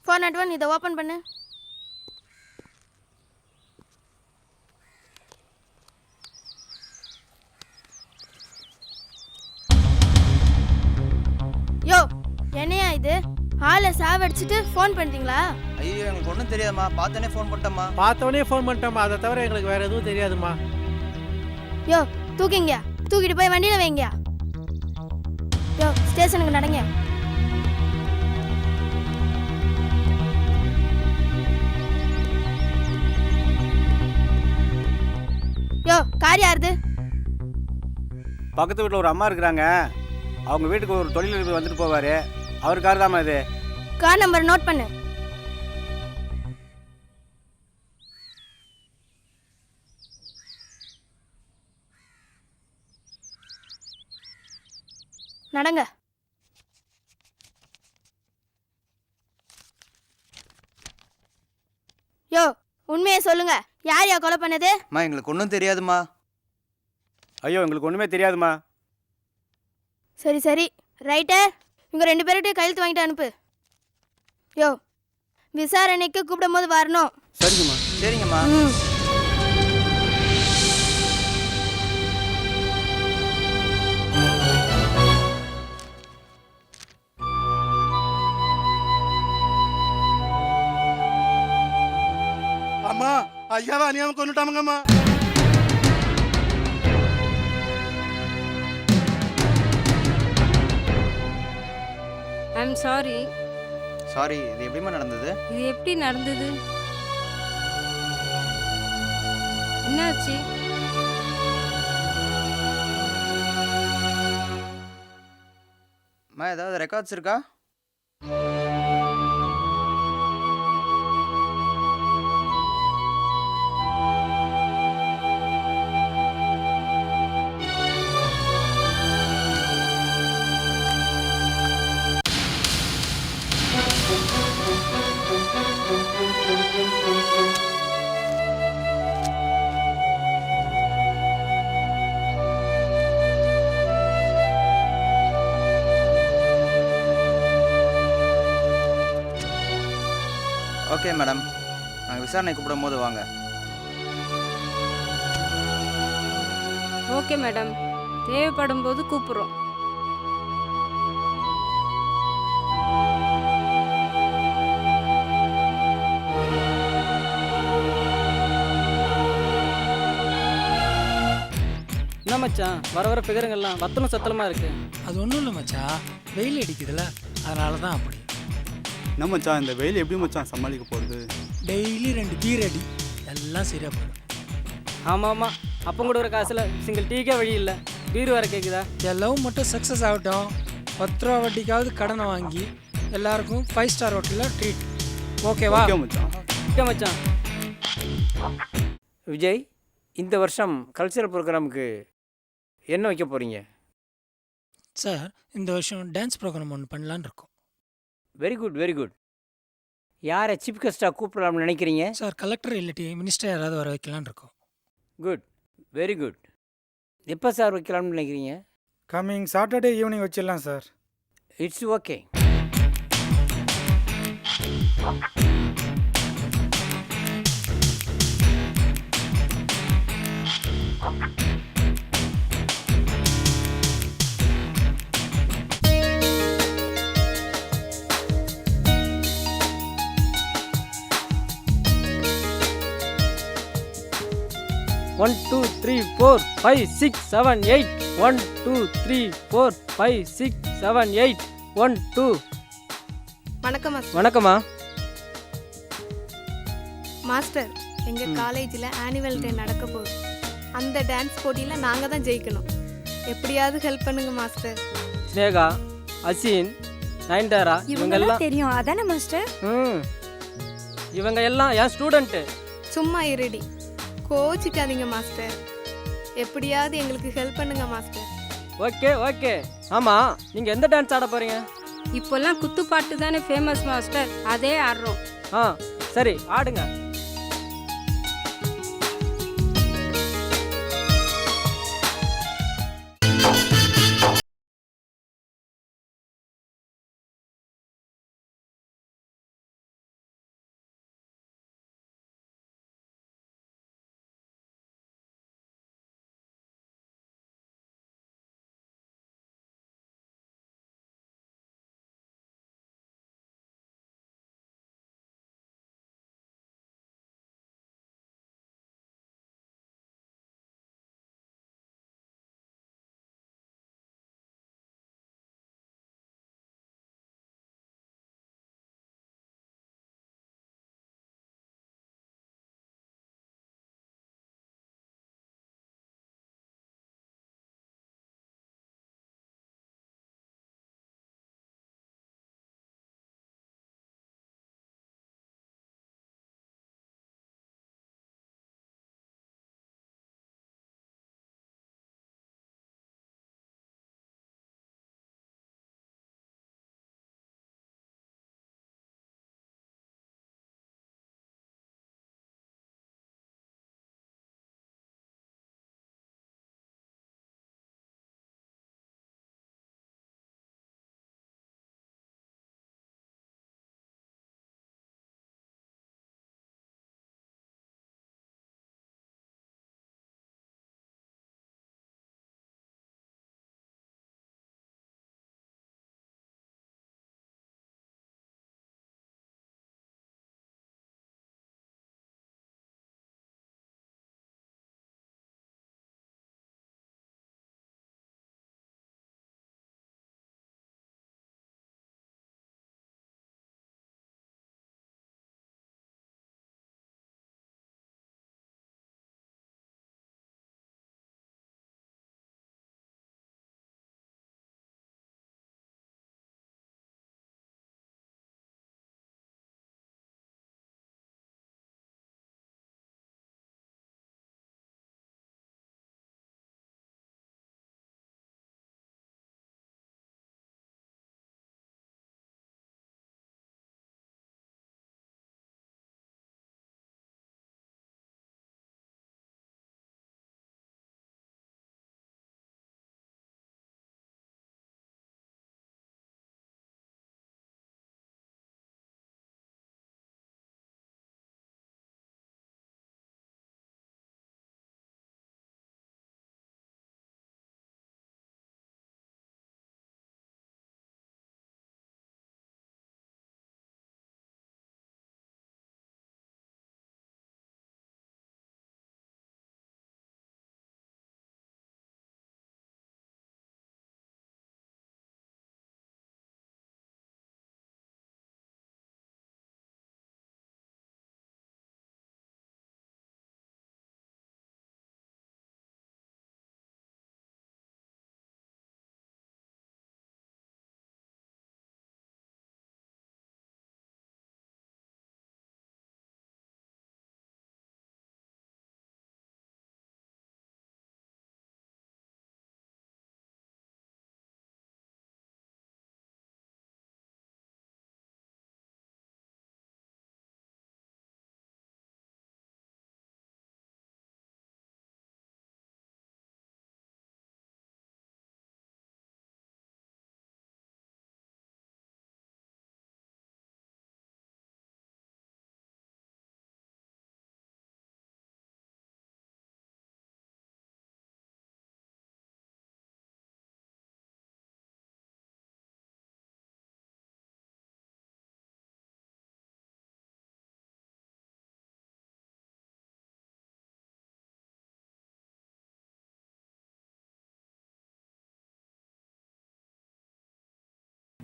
ஃபோன் அட்வான், இதை ஓப்பன் பண்ணு. யோ என்னையா இது ஆளை சாவடிச்சிட்டு ஃபோன் பண்ணிட்டீங்களா? ஐயோ எங்களுக்கு ஒன்றும் தெரியாதும்மா, பார்த்தோன்னே ஃபோன் பண்ணிட்டோம்மா. பார்த்தவொடனே ஃபோன் பண்ணிட்டோம்மா, அதை தவிர எங்களுக்கு வேற எதுவும் தெரியாதும்மா. யோ தூக்கிங்க, தூக்கிட்டு போய் வண்டியில வைங்க. யோ ஸ்டேஷனுக்கு நடங்க. யோ கார் யாருது? பக்கத்து வீட்டில் ஒரு அம்மா இருக்கிறாங்க, அவங்க வீட்டுக்கு ஒரு தொழிலதிபர் வந்துட்டு போவார், அவர் கார் தாம்மா இது. கார் நம்பர் நோட் பண்ணு. நடங்க. யோ உண்மையை சொல்லுங்க, யார் யா கொலை பண்ணது? அம்மா எங்களுக்கு ஒன்றும் தெரியாதும்மா. ஐயோ எங்களுக்கு ஒன்றுமே தெரியாதுமா. சரி சரி ரைட்டர், இவங்க 2 பேர்கிட்ட கையெழுத்து வாங்கிட்டு அனுப்பு. யோ விசாரணைக்கு கூப்பிடும் போது வரணும். சரிங்கம்மா. சரிங்கம்மா. அம்மா ஐயாவை அநியாயம் கொண்டுட்டாமங்கம்மா. I'm sorry. சாரி, இது எப்படிம்மா நடந்தது? இது எப்படி நடந்தது? என்னாச்சு? அம்மா ஏதாவது ரெக்கார்ட்ஸ் இருக்கா? ஓகே மேடம், நாங்கள் விசாரணை கூப்பிடும் போது வாங்க. ஓகே மேடம், தேவைப்படும் போது கூப்பிடுறோம். என்ன மச்சான், வர வர பிகருங்கெல்லாம் வத்தலும் சத்தலமாக இருக்கு. அது ஒன்றும் இல்லை மச்சான், வெயில் அடிக்குதுல்ல, அதனால தான் அப்படி. என்ன மச்சான், இந்த வெயில் எப்படி மச்சான் சமாளிக்க போகிறது? டெய்லி 2 பீர் அடி, எல்லாம் சரியாக போயிடும். ஆமாம் ஆமாம், அப்போ கூட ஒரு காசில் சிங்கிள் டீக்கே வழி இல்லை, பீர் வர கேட்குதா? என் லவ் மட்டும் சக்ஸஸ் ஆகட்டும், 10 ரூபா வட்டிக்காவது கடனை வாங்கி எல்லாருக்கும் 5 ஸ்டார் ஹோட்டலில் ட்ரீட். ஓகேவா? ஓகே மச்சான். ஓகே மச்சான். விஜய், இந்த வருஷம் கல்ச்சரல் ப்ரோக்ராமுக்கு என்ன வைக்க போகிறீங்க? சார் இந்த வருஷம் டான்ஸ் ப்ரோக்ராம் ஒன்று பண்ணலான்னு இருக்கோம். Very good very good. யாரை சீஃப் கெஸ்ட்டாக கூப்பிடலாம்னு நினைக்கிறீங்க? சார் கலெக்டர் இல்லாட்டி மினிஸ்டர் யாராவது வர வைக்கலான்னு இருக்கோம். Good, very good. எப்போ சார் வைக்கலாம்னு நினைக்கிறீங்க? கம்மிங் சாட்டர்டே ஈவினிங் வச்சிடலாம் சார். It's okay. ஒன் 2 3 4 5 6 7 8 1 2 3 4 5 6 7 8 1 2. வணக்கம் மாஸ்டர். வணக்கம்மா. மாஸ்டர் எங்க காலேஜில் ஆனுவல் டே நடக்க போகுது. அந்த டான்ஸ் போட்டியில் நாங்கள் தான் ஜெயிக்கணும். எப்படியாவது ஹெல்ப் பண்ணுங்க மாஸ்டர். ஸ்னேகா, அசின், நயன்தாரா இவங்க எல்லாம் தெரியும் அதானே மாஸ்டர்? இவங்க எல்லாம் என் ஸ்டூடெண்ட்டு. சும்மா இருடி, கோச்சிக்காதீங்க மாஸ்டர். எப்படியாவது எங்களுக்கு ஹெல்ப் பண்ணுங்க மாஸ்டர். Okay okay. ஆமாம், நீங்கள் எந்த டான்ஸ் ஆட போகிறீங்க? இப்போல்லாம் குத்துப்பாட்டு தானே ஃபேமஸ் மாஸ்டர், அதே ஆடுறோம். சரி ஆடுங்க.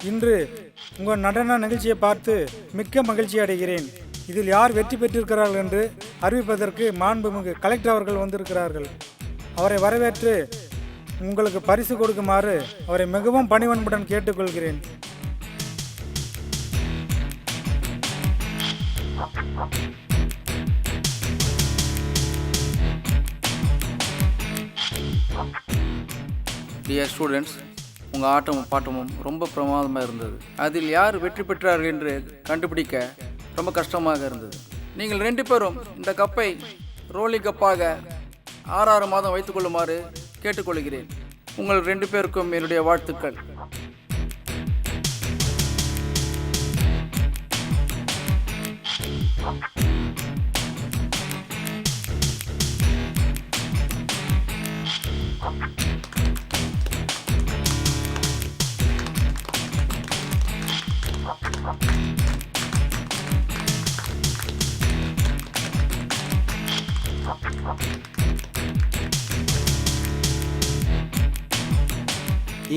இன்று உங்கள் நடன நிகழ்ச்சியை பார்த்து மிக்க மகிழ்ச்சி அடைகிறேன். இதில் யார் வெற்றி பெற்றிருக்கிறார்கள் என்று அறிவிப்பதற்கு மாண்புமிகு கலெக்டர் அவர்கள் வந்திருக்கிறார்கள். அவரை வரவேற்று உங்களுக்கு பரிசு கொடுக்குமாறு அவரை மிகவும் பணிவன்புடன் கேட்டுக்கொள்கிறேன். டியர் ஸ்டூடெண்ட்ஸ், உங்கள் ஆட்டமும் பாட்டமும் ரொம்ப பிரமாதமாக இருந்தது. அதில் யார் வெற்றி பெற்றார்கள் என்று கண்டுபிடிக்க ரொம்ப கஷ்டமாக இருந்தது. நீங்கள் 2 பேரும் இந்த கப்பை ரோலி கப்பாக 6 மாதம் வைத்துக்கொள்ளுமாறு கேட்டுக்கொள்கிறேன். உங்கள் 2 பேருக்கும் என்னுடைய வாழ்த்துக்கள்.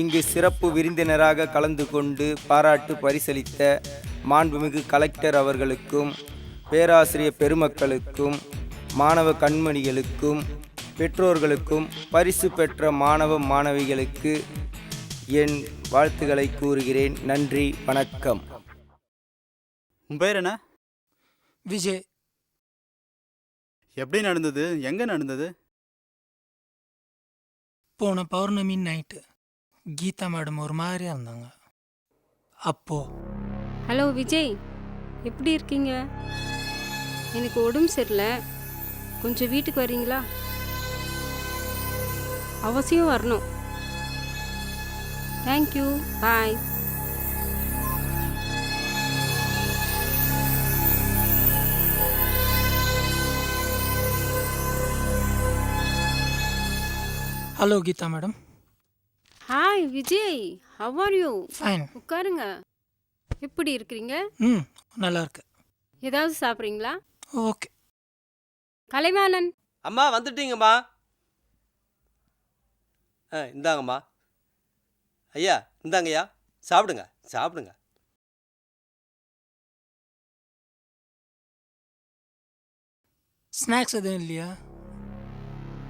இங்கு சிறப்பு விருந்தினராக கலந்து கொண்டு பாராட்டு பரிசளித்த மாண்புமிகு கலெக்டர் அவர்களுக்கும், பேராசிரியர் பெருமக்களுக்கும், மாணவ கண்மணிகளுக்கும், பெற்றோர்களுக்கும், பரிசு பெற்ற மாணவ மாணவிகளுக்கு என் வாழ்த்துக்களை கூறுகிறேன். நன்றி, வணக்கம். உன் பேர் என்ன? விஜய். எப்படி நடந்தது? எங்கே நடந்தது? போன பௌர்ணமி நைட்டு கீதா மேடம் ஒரு மாதிரியா இருந்தாங்க. அப்போ ஹலோ விஜய், எப்படி இருக்கீங்க? எனக்கு உடம்பு சரியில்லை, கொஞ்சம் வீட்டுக்கு வரீங்களா? அவசியம் வரணும். Thank you, bye. Hello Geeta madam. Hi Vijay, how are you? Fine. உட்காருங்க. எப்படி இருக்கிறீங்க? நல்லா இருக்கு. ஏதாவது சாப்பிட்றீங்களா? ஓகே. கலைவாணன். அம்மா வந்துட்டீங்கம்மா. இந்தாங்கம்மா. ஐயா இந்தாங்கய்யா, சாப்பிடுங்க சாப்பிடுங்க. ஸ்நாக்ஸ் எதுவும் இல்லையா?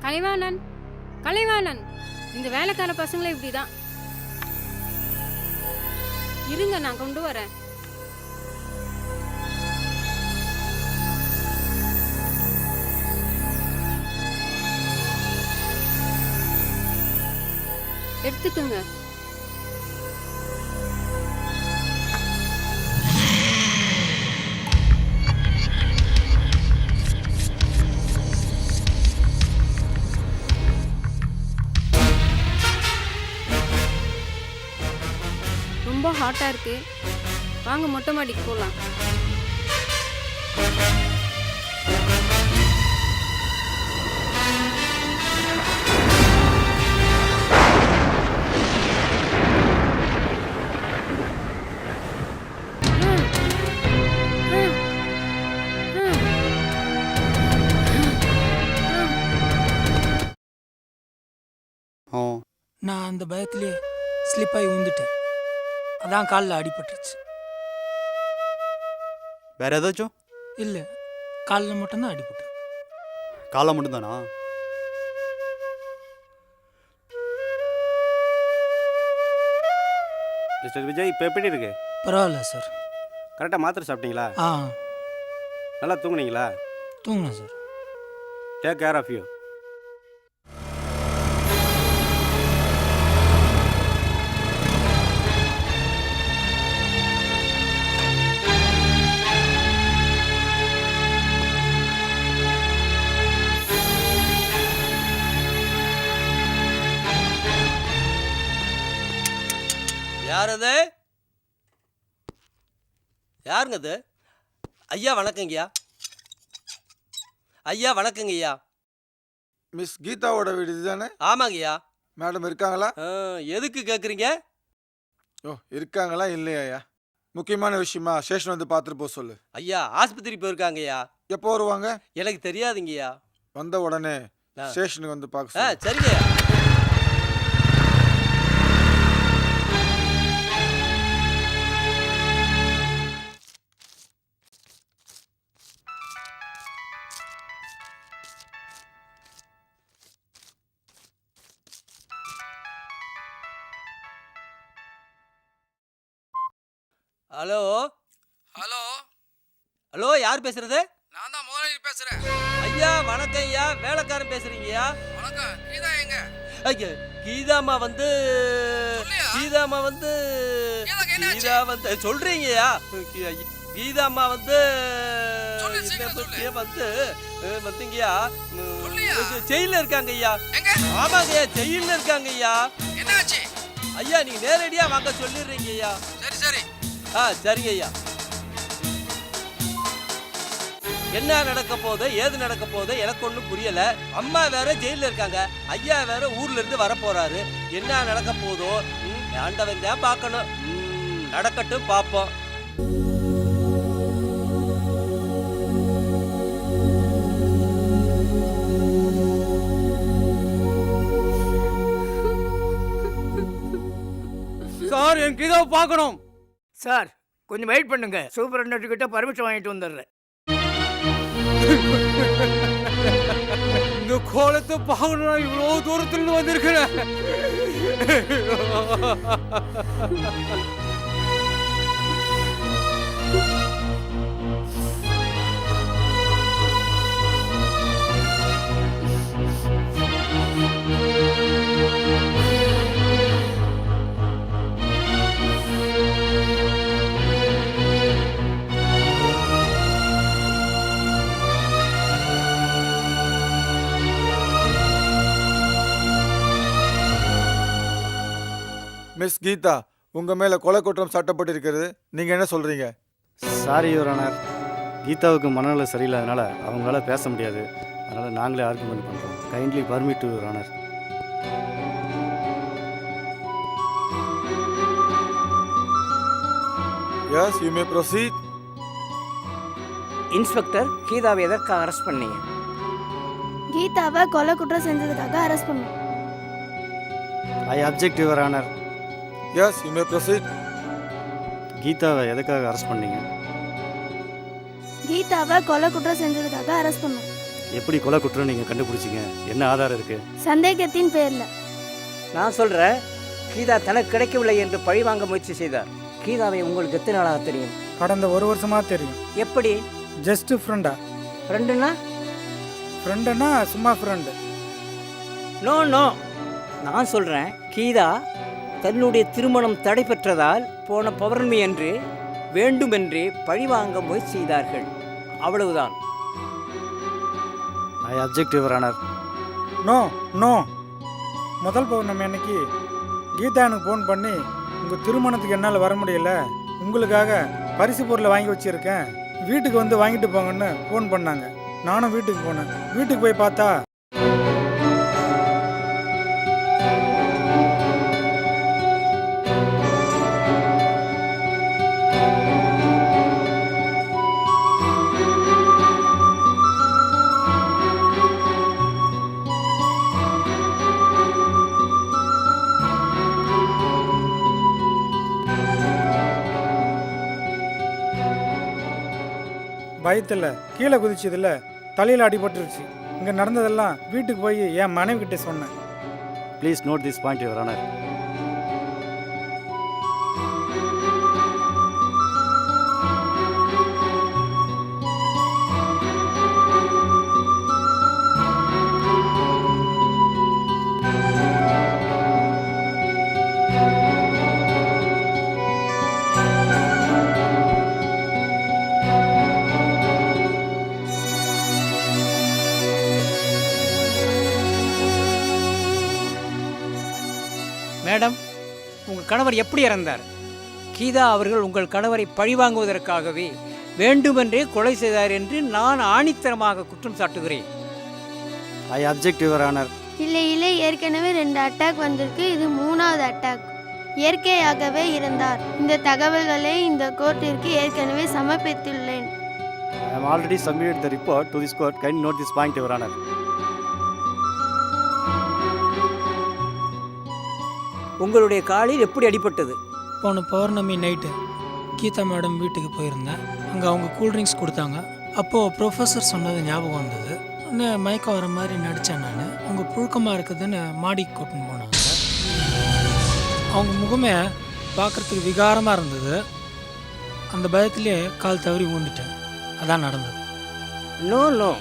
கலைவாணன், கலைவாணன், இந்த வேலைக்கார பசங்களே இப்படிதான். இருங்க, நான் கொண்டு வரேன். எடுத்துக்குங்க. ரொம்ப ஹாட்டா இருக்கு, வாங்க மொட்டை மாடிக்கு போகலாம். நான் அந்த பயத்திலே ஸ்லிப் ஆகி விழுந்துட்டேன். அதான் காலில் அடிபட்டுருச்சு. வேற ஏதாச்சும்? இல்லை, காலில் மட்டும்தான் அடிபட்டு. காலை மட்டும்தானா? மிஸ்டர் விஜய், இப்போ எப்படி இருக்கு? பரவாயில்ல சார். கரெக்டாக மாத்திரை சாப்பிட்டீங்களா? நல்லா தூங்குனீங்களா? தூங்குனேன் sir. Take care of you. யார் அது? யாருங்க அது? ஐயா வணக்கங்கய்யா. ஐயா வணக்கங்கய்யா. மிஸ் கீதாவோட வீடு இதுதானே? ஆமாங்கய்யா. மேடம் இருக்காங்களா? எதுக்கு கேட்குறீங்க? இருக்காங்களா இல்லையா? முக்கியமான விஷயமா ஸ்டேஷன் வந்து பார்த்துட்டு போக சொல்லு. ஐயா ஆஸ்பத்திரி போயிருக்காங்கய்யா. எப்போ வருவாங்க? எனக்கு தெரியாதுங்கய்யா. வந்த உடனே ஸ்டேஷனுக்கு வந்து பார்க்க சொல்லு. சரிங்கய்யா. ஹலோ ஹலோ ஹலோ யார் பேசுறது? நான் தான் முதலாளி பேசுறேன். ஐயா வணக்கம் ஐயா, வேலைக்காரன் பேசுறீங்கய்யா. வணக்கம். கீதா எங்க? ஐயா கீதாமா வந்து கீதாமா வந்து கீதா வந்து சொல்றீங்கய்யா. கீதாம்மா வந்து வந்து வந்துங்கய்யா ஜெயில இருக்காங்க ஐயா. ஆமாங்க ஐயா, ஜெயில இருக்காங்க ஐயா. என்னாச்சு? ஐயா நீங்க நேரடியா வாங்க சொல்லிடுறீங்க ஐயா. சரி சரி. சரிங்க ஐயா. என்ன நடக்க போதோ ஏது நடக்க போதோ எனக்கு ஒன்றும் புரியல. அம்மா வேற ஜெயில இருக்காங்க, ஐயா வேற ஊர்ல இருந்து வர போறாரு. என்ன நடக்க போதோ ஆண்டவன் தான் பார்க்கணும். நடக்கட்டும், பார்ப்போம். சார் என் கீதாவை பார்க்கணும். சார் கொஞ்சம் வெயிட் பண்ணுங்க, சூப்பரண்டர் கிட்ட பர்மிஷன் வாங்கிட்டு வந்துடுறேன். இந்த கோலத்தை பார்க்கணும், இவ்வளோ தூரத்துல வந்திருக்கிறேன். மிஸ் கீதா, உங்க மேல கொலை குற்றம் சாட்டப்பட்டிருக்கிறது. நீங்க என்ன சொல்றீங்க? சாரி யுவர் ஆனர், கீதாவுக்கு மனநல சரியில்லாதனால அவங்களால பேச முடியாது. அதனால நாங்களே ஆர்குமெண்ட் பண்றோம். Kindly permit your honour. Yes, you may proceed. Inspector, கீதாவை எதற்காக அரெஸ்ட் பண்ணீங்க? கீதாவை கொலை குற்றம் செஞ்சதுக்காக அரெஸ்ட் பண்ணோம். I object your honour. Yes, you may proceed. கீதாவை எதுக்காக அரெஸ்ட் பண்ணீங்க? கீதாவை கொலை குற்றம் செஞ்சதுக்காக அரெஸ்ட் பண்ணோம். எப்படி கொலை குற்றம் நீங்கள் கண்டுபிடிச்சிங்க? என்ன ஆதாரம் இருக்கு? சந்தேகத்தின் பேர்ல. நான் சொல்கிறேன், கீதா தனக்கு கிடைக்கவில்லை என்று பழி வாங்க முயற்சி செய்தார். கீதாவை உங்களுக்கு எத்தனை நாளாக தெரியும்? கடந்த 1 வருஷமா தெரியும். எப்படி? ஜஸ்ட் ஃப்ரெண்டா? ஃப்ரெண்டுன்னா? ஃப்ரெண்டுன்னா சும்மா ஃப்ரெண்டு. நோ நோ, நான் சொல்கிறேன், கீதா தன்னுடைய திருமணம் தடைபெற்றதால் போன பௌர்ணமி அன்று வேண்டுமென்றே பழிவாங்க முயற்சி செய்தார்கள், அவ்வளவுதான். I object your honour. No no, முதல் பௌர்ணமி அன்னைக்கு கீதா எனக்கு ஃபோன் பண்ணி உங்கள் திருமணத்துக்கு என்னால் வர முடியல, உங்களுக்காக பரிசு பொருளை வாங்கி வச்சுருக்கேன், வீட்டுக்கு வந்து வாங்கிட்டு போங்கன்னு ஃபோன் பண்ணாங்க. நானும் வீட்டுக்கு போனேன். வீட்டுக்கு போய் பார்த்தா பயத்தில் கீழே குதிச்சதில்ல தலையில் அடிபட்டுருச்சு. இங்கே நடந்ததெல்லாம் வீட்டுக்கு போய் என் மனைவி கிட்டே சொன்னேன். Please note this point your honour. Madam, உங்கள் கணவர் எப்படி இறந்தார்? கீதா அவர்கள் உங்கள் கணவரை பழிவாங்குவதற்காகவே வேண்டுமென்றே கொலை செய்தார் என்று நான் ஆணித்தரமாக குற்றம் சாட்டுகிறேன். I object your honour. இல்லை இல்லை, ஏற்கனவே 2 அட்டாக் வந்திருக்கு, இது 3வது அட்டாக். இயற்கையாகவே இருந்தார். இந்த தகவல்களை இந்த கோர்ட்டிற்கு ஏற்கனவே சமர்ப்பித்துள்ளேன். ஐ am already submitted the report to this court. Kindly note this point your honour. உங்களுடைய காலில் எப்படி அடிபட்டது? போன பௌர்ணமி நைட்டு கீதா மேடம் வீட்டுக்கு போயிருந்தேன். அங்கே அவங்க கூல்ட்ரிங்க்ஸ் கொடுத்தாங்க. அப்போது ப்ரொஃபஸர் சொன்னது ஞாபகம் வந்தது. இன்னும் மயக்கம் வர மாதிரி நடித்தேன் நான். அவங்க புழுக்கமாக இருக்குதுன்னு மாடிக்கு கூட்டின்னு போனாங்க. அவங்க முகமே பார்க்குறதுக்கு விகாரமாக இருந்தது. அந்த பயத்திலே கால் தவறி ஊந்துட்டேன். அதான் நடந்தது. நோ நோ,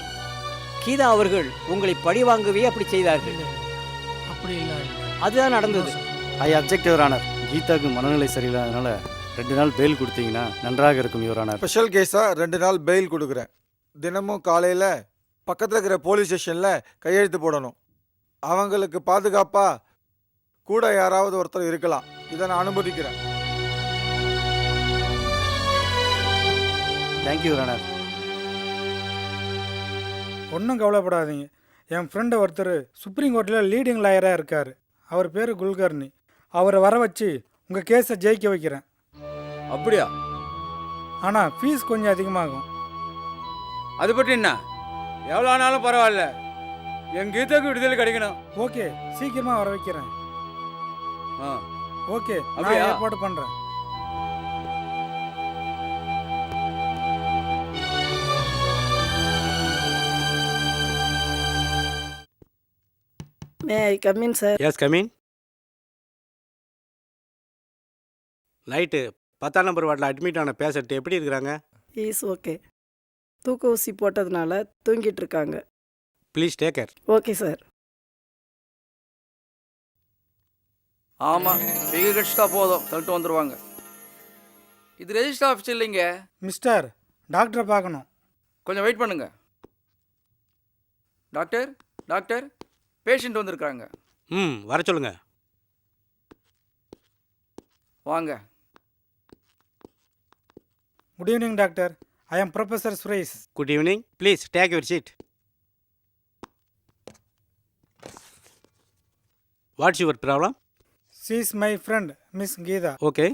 கீதா அவர்கள் உங்களை பழி வாங்கவே அப்படி செய்தார்கள். அப்படி இல்லை. அதுதான் நடந்தது. I object your honour. கீதாவுக்கு மனநிலை சரியில்லாதனால 2 நாள் பெயில் கொடுத்தீங்கன்னா நன்றாக இருக்கும் யுவர் ஆனர். ஸ்பெஷல் கேஸாக 2 நாள் பெயில் கொடுக்குறேன். தினமும் காலையில் பக்கத்தில் இருக்கிற போலீஸ் ஸ்டேஷனில் கையெழுத்து போடணும். அவங்களுக்கு பாதுகாப்பாக கூட யாராவது ஒருத்தர் இருக்கலாம். இதை நான் அனுமதிக்கிறேன். Thank you your honour. ஒன்றும் கவலைப்படாதீங்க. என் ஃப்ரெண்டு ஒருத்தர் சுப்ரீம் கோர்ட்டில் லீடிங் லாயராக இருக்கார். அவர் பேர் குல்கர்னி. அவரை வர வச்சு உங்கள் கேஸை ஜெயிக்க வைக்கிறேன். அப்படியா? ஆனால் ஃபீஸ் கொஞ்சம் அதிகமாகும். அது பற்றி என்ன? எவ்வளோ ஆனாலும் பரவாயில்ல, என் கீதாவுக்கு விடுதலை கிடைக்கணும். ஓகே, சீக்கிரமாக வர வைக்கிறேன். ஓகே, நான் அப்படியா? ஏற்பாடு பண்ணுறேன். May I come in sir? Yes come in. Night 10ஆம் நம்பர் வார்டில் அட்மிட் ஆன பேஷண்ட் எப்படி இருக்கிறாங்க? Is okay. தூக்க ஊசி போட்டதுனால தூங்கிட்டு இருக்காங்க. Please take care. Okay sir. ஆமாம், வெகு கட்சிட்டா போதும், தள்ளிட்டு வந்துடுவாங்க. இது ரெஜிஸ்டர் ஆஃபீஸ் இல்லைங்க. மிஸ்டர், டாக்டரை பார்க்கணும். கொஞ்சம் வெயிட் பண்ணுங்க. டாக்டர், டாக்டர், பேஷண்ட் வந்திருக்காங்க. வர சொல்லுங்க. வாங்க. Good evening doctor. I am professor Suresh. Good evening. Please take your seat. What's your problem? She is my friend miss Geeta. Okay.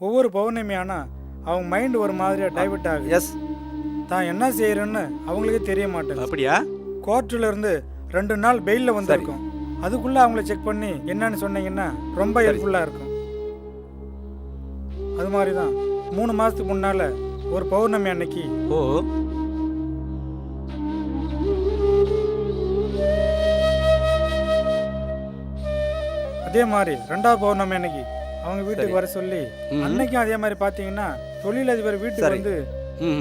ஒவ்வொரு பௌர்ணமி ஆனால் அவங்க மைண்டு ஒரு மாதிரியாக டைவர்ட் ஆகுது. எஸ். தான் என்ன செய்யறேன்னு அவங்களுக்கே தெரிய மாட்டேங்குது. அப்படியா? கோர்ட்டில் இருந்து 2 நாள் பெயிலில் வந்திருக்கோம். அதுக்குள்ளே அவங்கள செக் பண்ணி என்னன்னு சொன்னீங்கன்னா ரொம்ப ஹெல்ப்ஃபுல்லாக இருக்கும். அது மாதிரி தான் 3 மாதத்துக்கு முன்னால் ஒரு பௌர்ணமி அன்னைக்கு அதே மாதிரி 2வது பௌர்ணமி அன்னைக்கு அவங்க வீட்டுக்கு வர சொல்லி அன்னைக்கும் அதே மாதிரி பார்த்தீங்கன்னா தொழிலதிபர் வீட்டுக்கு வந்து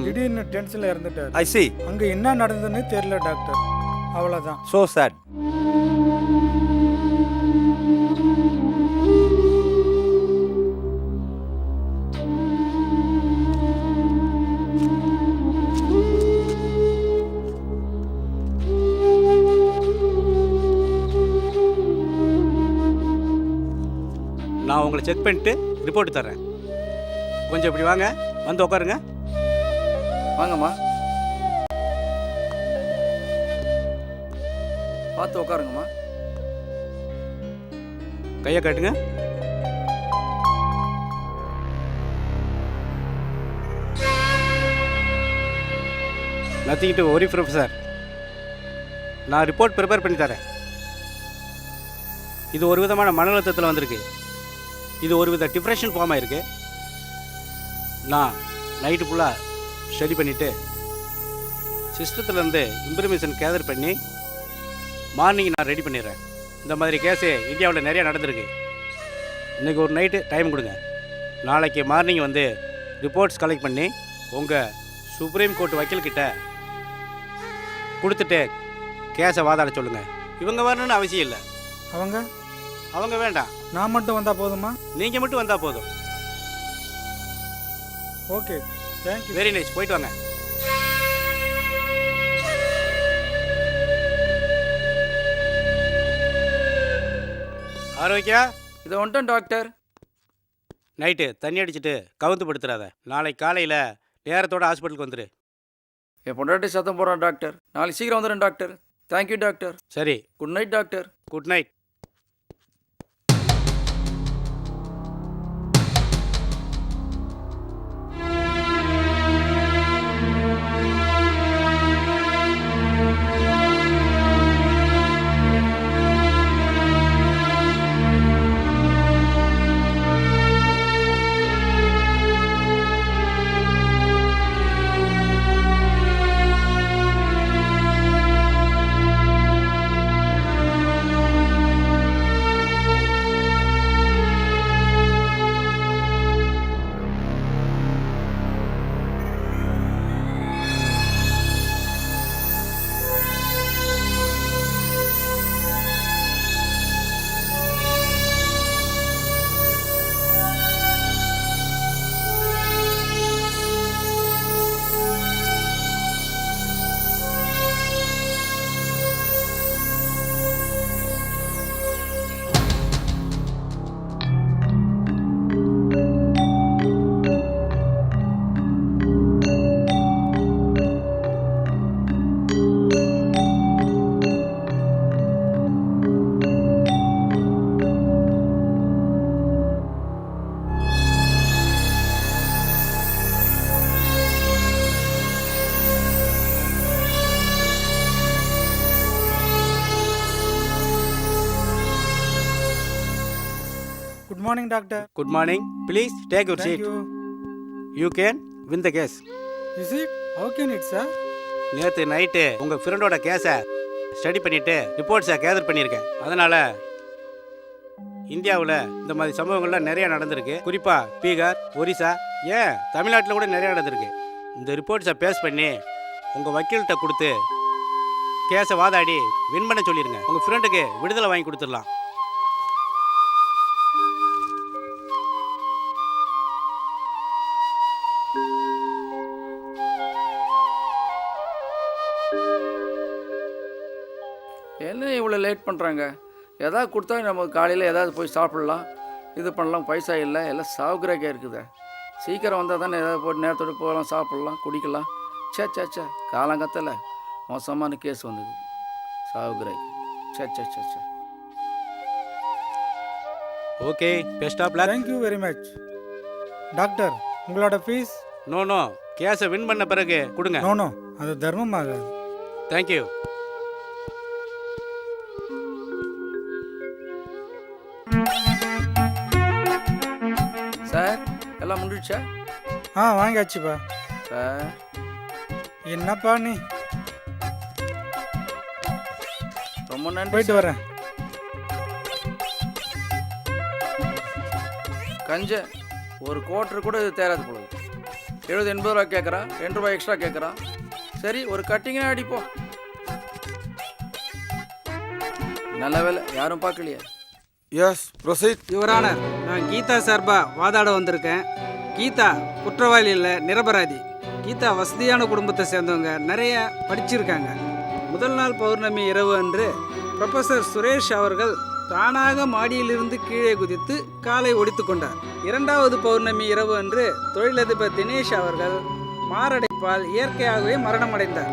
திடீர்னு டென்ஷனில் இறந்துட்டார். ஐ see. அங்கே என்ன நடந்ததுன்னு தெரியல டாக்டர். அவ்வளோதான். So sad. நான் உங்களை செக் பண்ணிட்டு ரிப்போர்ட் தர்றேன். கொஞ்சம் இப்படி வாங்க, வந்து உட்காருங்க. வாங்கம்மா, பார்த்து உட்காருங்கம்மா. கையை காட்டுங்க. Nothing to worry professor. நான் ரிப்போர்ட் ப்ரிப்பேர் பண்ணி தரேன். இது ஒரு விதமான மன அழுத்தத்தில் வந்திருக்கு. இது ஒரு வித டிப்ரெஷன் ஃபார்ம் ஆயிருக்கு. நான் நைட்டு ஃபுல்லாக ஸ்டடி பண்ணிவிட்டு சிஸ்டத்துலேருந்து இன்ஃபர்மேஷன் கேதர் பண்ணி மார்னிங் நான் ரெடி பண்ணிடுறேன். இந்த மாதிரி கேஸு இந்தியாவில் நிறையா நடந்திருக்கு. இன்றைக்கி ஒரு நைட்டு டைம் கொடுங்க. நாளைக்கு மார்னிங் வந்து ரிப்போர்ட்ஸ் கலெக்ட் பண்ணி உங்கள் சுப்ரீம் கோர்ட் வக்கீல்கிட்ட கொடுத்துட்டு கேஸை வாதாட சொல்லுங்கள். இவங்க வரணும்னு அவசியம் இல்லை. அவங்க வேண்டாம். நான் மட்டும் வந்தால் போதுமா? நீங்கள் மட்டும் வந்தால் போதும். Okay, thank you. Very nice. போயிட்டு வாங்க. ஆரோக்கியா, இதை வந்துட்டேன் டாக்டர். நைட்டு தண்ணி அடிச்சுட்டு கவுந்து படுத்துறாத. நாளைக்கு காலையில் நேரத்தோட ஹாஸ்பிட்டலுக்கு வந்துடு. என் பொண்டாட்டி சத்தம் போடுறான் டாக்டர். நாளைக்கு சீக்கிரம் வந்துடுறேன் டாக்டர். Thank you doctor. சரி, good night doctor. Good night. Morning doctor. Good morning. Please take your Thank seat. you. You can win the case. Is it? How can it, sir? நேற்று நைட்டு உங்கள் ஃப்ரெண்டோட கேஸை study பண்ணிவிட்டு ரிப்போர்ட்ஸை gather பண்ணியிருக்கேன். அதனால் இந்தியாவில் இந்த மாதிரி சம்பவங்கள்லாம் நிறையா நடந்திருக்கு. குறிப்பாக பீகார், ஒரிசா, ஏன் தமிழ்நாட்டில் கூட நிறையா நடந்திருக்கு. இந்த ரிப்போர்ட்ஸை பேஸ் பண்ணி உங்கள் வக்கீல்கிட்ட கொடுத்து கேஸை வாதாடி வின் பண்ண சொல்லிடுங்க. உங்கள் ஃப்ரெண்டுக்கு விடுதலை வாங்கி கொடுத்துடலாம். என்ன இவ்வளோ லேட் பண்ணுறாங்க? எதாவது கொடுத்தா நம்ம காலையில் ஏதாவது போய் சாப்பிட்லாம், இது பண்ணலாம். பைசா இல்லை, எல்லாம் சாவுக்கிராக்கே இருக்குது. சீக்கிரம் வந்தால் தானே ஏதாவது போட்டு நேரத்தோடு போகலாம், சாப்பிட்லாம், குடிக்கலாம். சே சே சே காலங்கத்தில் மோசமான கேஸ் வந்தது. சாவுக்கிராக்கி. சே சே சே சே. Okay, best of luck. Thank you very much. Doctor, உங்களோட ஃபீஸ்? நோ கேஸை வின் பண்ண பிறகு கொடுங்க. நோ அது தர்மமாகாது. தேங்க்யூ. சார் எல்லாம் முடிச்சா? வாங்கியாச்சுப்பா. சார் என்னப்பா நீ? ரொம்ப நன்றி. போயிட்டு வரேன். கஞ்ச ஒரு குவார்டர் கூட இது தேராது போல. 70-80 ரூபா கேட்குறான், 2 ரூபாய் எக்ஸ்ட்ரா கேட்குறான். சரி ஒரு கட்டிங்கே அடிப்போம். நல்ல வேலை யாரும் பார்க்கலையே. Yes proceed. யுவர் ஆனர், நான் கீதா சார்பா வாதாட வந்திருக்கேன். கீதா குற்றவாளி இல்லை, நிரபராதி. கீதா வசதியான குடும்பத்தை சேர்ந்தவங்க, நிறைய படிச்சிருக்காங்க. முதல் நாள் பௌர்ணமி இரவு அன்று ப்ரொஃபஸர் சுரேஷ் அவர்கள் தானாக மாடியிலிருந்து கீழே குதித்து காலை ஒடித்து கொண்டார். 2வது பௌர்ணமி இரவு அன்று தொழிலதிபர் தினேஷ் அவர்கள் மாரடைப்பால் இயற்கையாகவே மரணமடைந்தார்.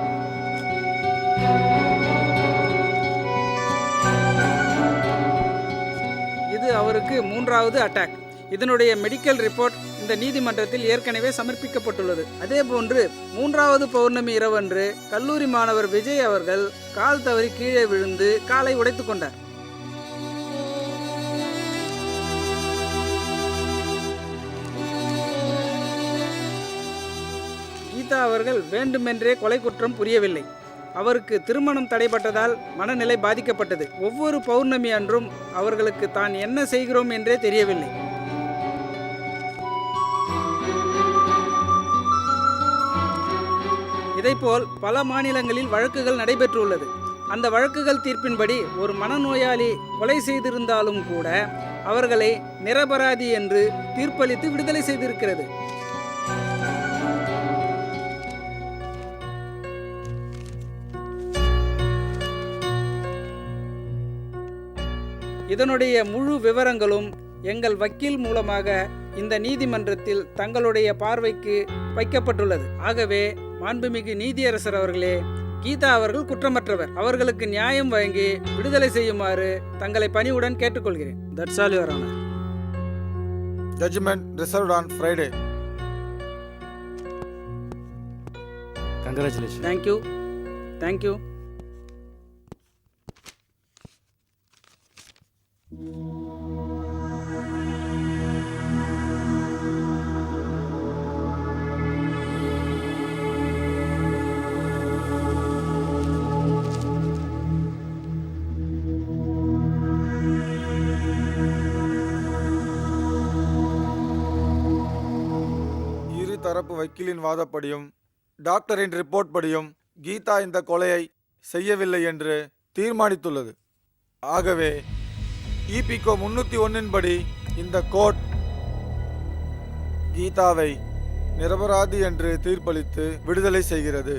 இது அவருக்கு 3வது அட்டாக். இதனுடைய மெடிக்கல் ரிப்போர்ட் இந்த நீதிமன்றத்தில் ஏற்கனவே சமர்ப்பிக்கப்பட்டுள்ளது. அதேபோன்று 3வது பௌர்ணமி இரவன்று கல்லூரி மாணவர் விஜய் அவர்கள் கால் தவறி கீழே விழுந்து காலை உடைத்து கொண்டார். கீதா அவர்கள் வேண்டுமென்றே கொலை குற்றம் புரியவில்லை. அவருக்கு திருமணம் தடைப்பட்டதால் மனநிலை பாதிக்கப்பட்டது. ஒவ்வொரு பௌர்ணமி அன்றும் அவர்களுக்கு தான் என்ன செய்கிறோம் என்றே தெரியவில்லை. இதைப்போல் பல மாநிலங்களில் வழக்குகள் நடைபெற்றுள்ளது. அந்த வழக்குகள் தீர்ப்பின்படி ஒரு மனநோயாளி கொலை செய்திருந்தாலும் கூட அவர்களை நிரபராதி என்று தீர்ப்பளித்து விடுதலை செய்திருக்கிறது. இதனுடைய முழு விவரங்களும் எங்கள் வக்கீல் மூலமாக இந்த நீதிமன்றத்தில் தங்களுடைய பார்வைக்கு வைக்கப்பட்டுள்ளது. ஆகவே மாண்புமிகு நீதியரசர் அவர்களே, கீதா அவர்கள் குற்றமற்றவர். அவர்களுக்கு நியாயம் வழங்கி விடுதலை செய்யுமாறு தங்களை பணிவுடன் கேட்டுக்கொள்கிறேன். That's all your honour. Judgment reserved on Friday. Congratulations. Thank you. தரப்பு வக்கீலின் வாதப்படியும் டாக்டரின் ரிப்போர்ட் படியும் கீதா இந்த கொலையை செய்யவில்லை என்று தீர்மானித்துள்ளது. ஆகவே இபிகோ 301 படி இந்த கோர்ட் கீதாவை நிரபராதி என்று தீர்ப்பளித்து விடுதலை செய்கிறது.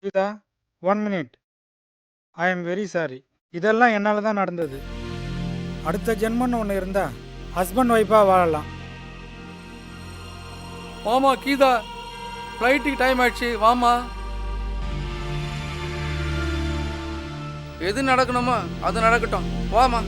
Geeta 1 minute. I am very sorry. இதெல்லாம் என்னால் தான் நடந்தது. அடுத்த ஜென்மன்னு ஒன்று இருந்தால் ஹஸ்பண்ட் ஒய்ஃபாக வாழலாம். வாமா கீதா, ஃப்ளைட்டுக்கு டைம் ஆயிடுச்சு, வாமா. எது நடக்கணுமோ அது நடக்கட்டும், வாமா.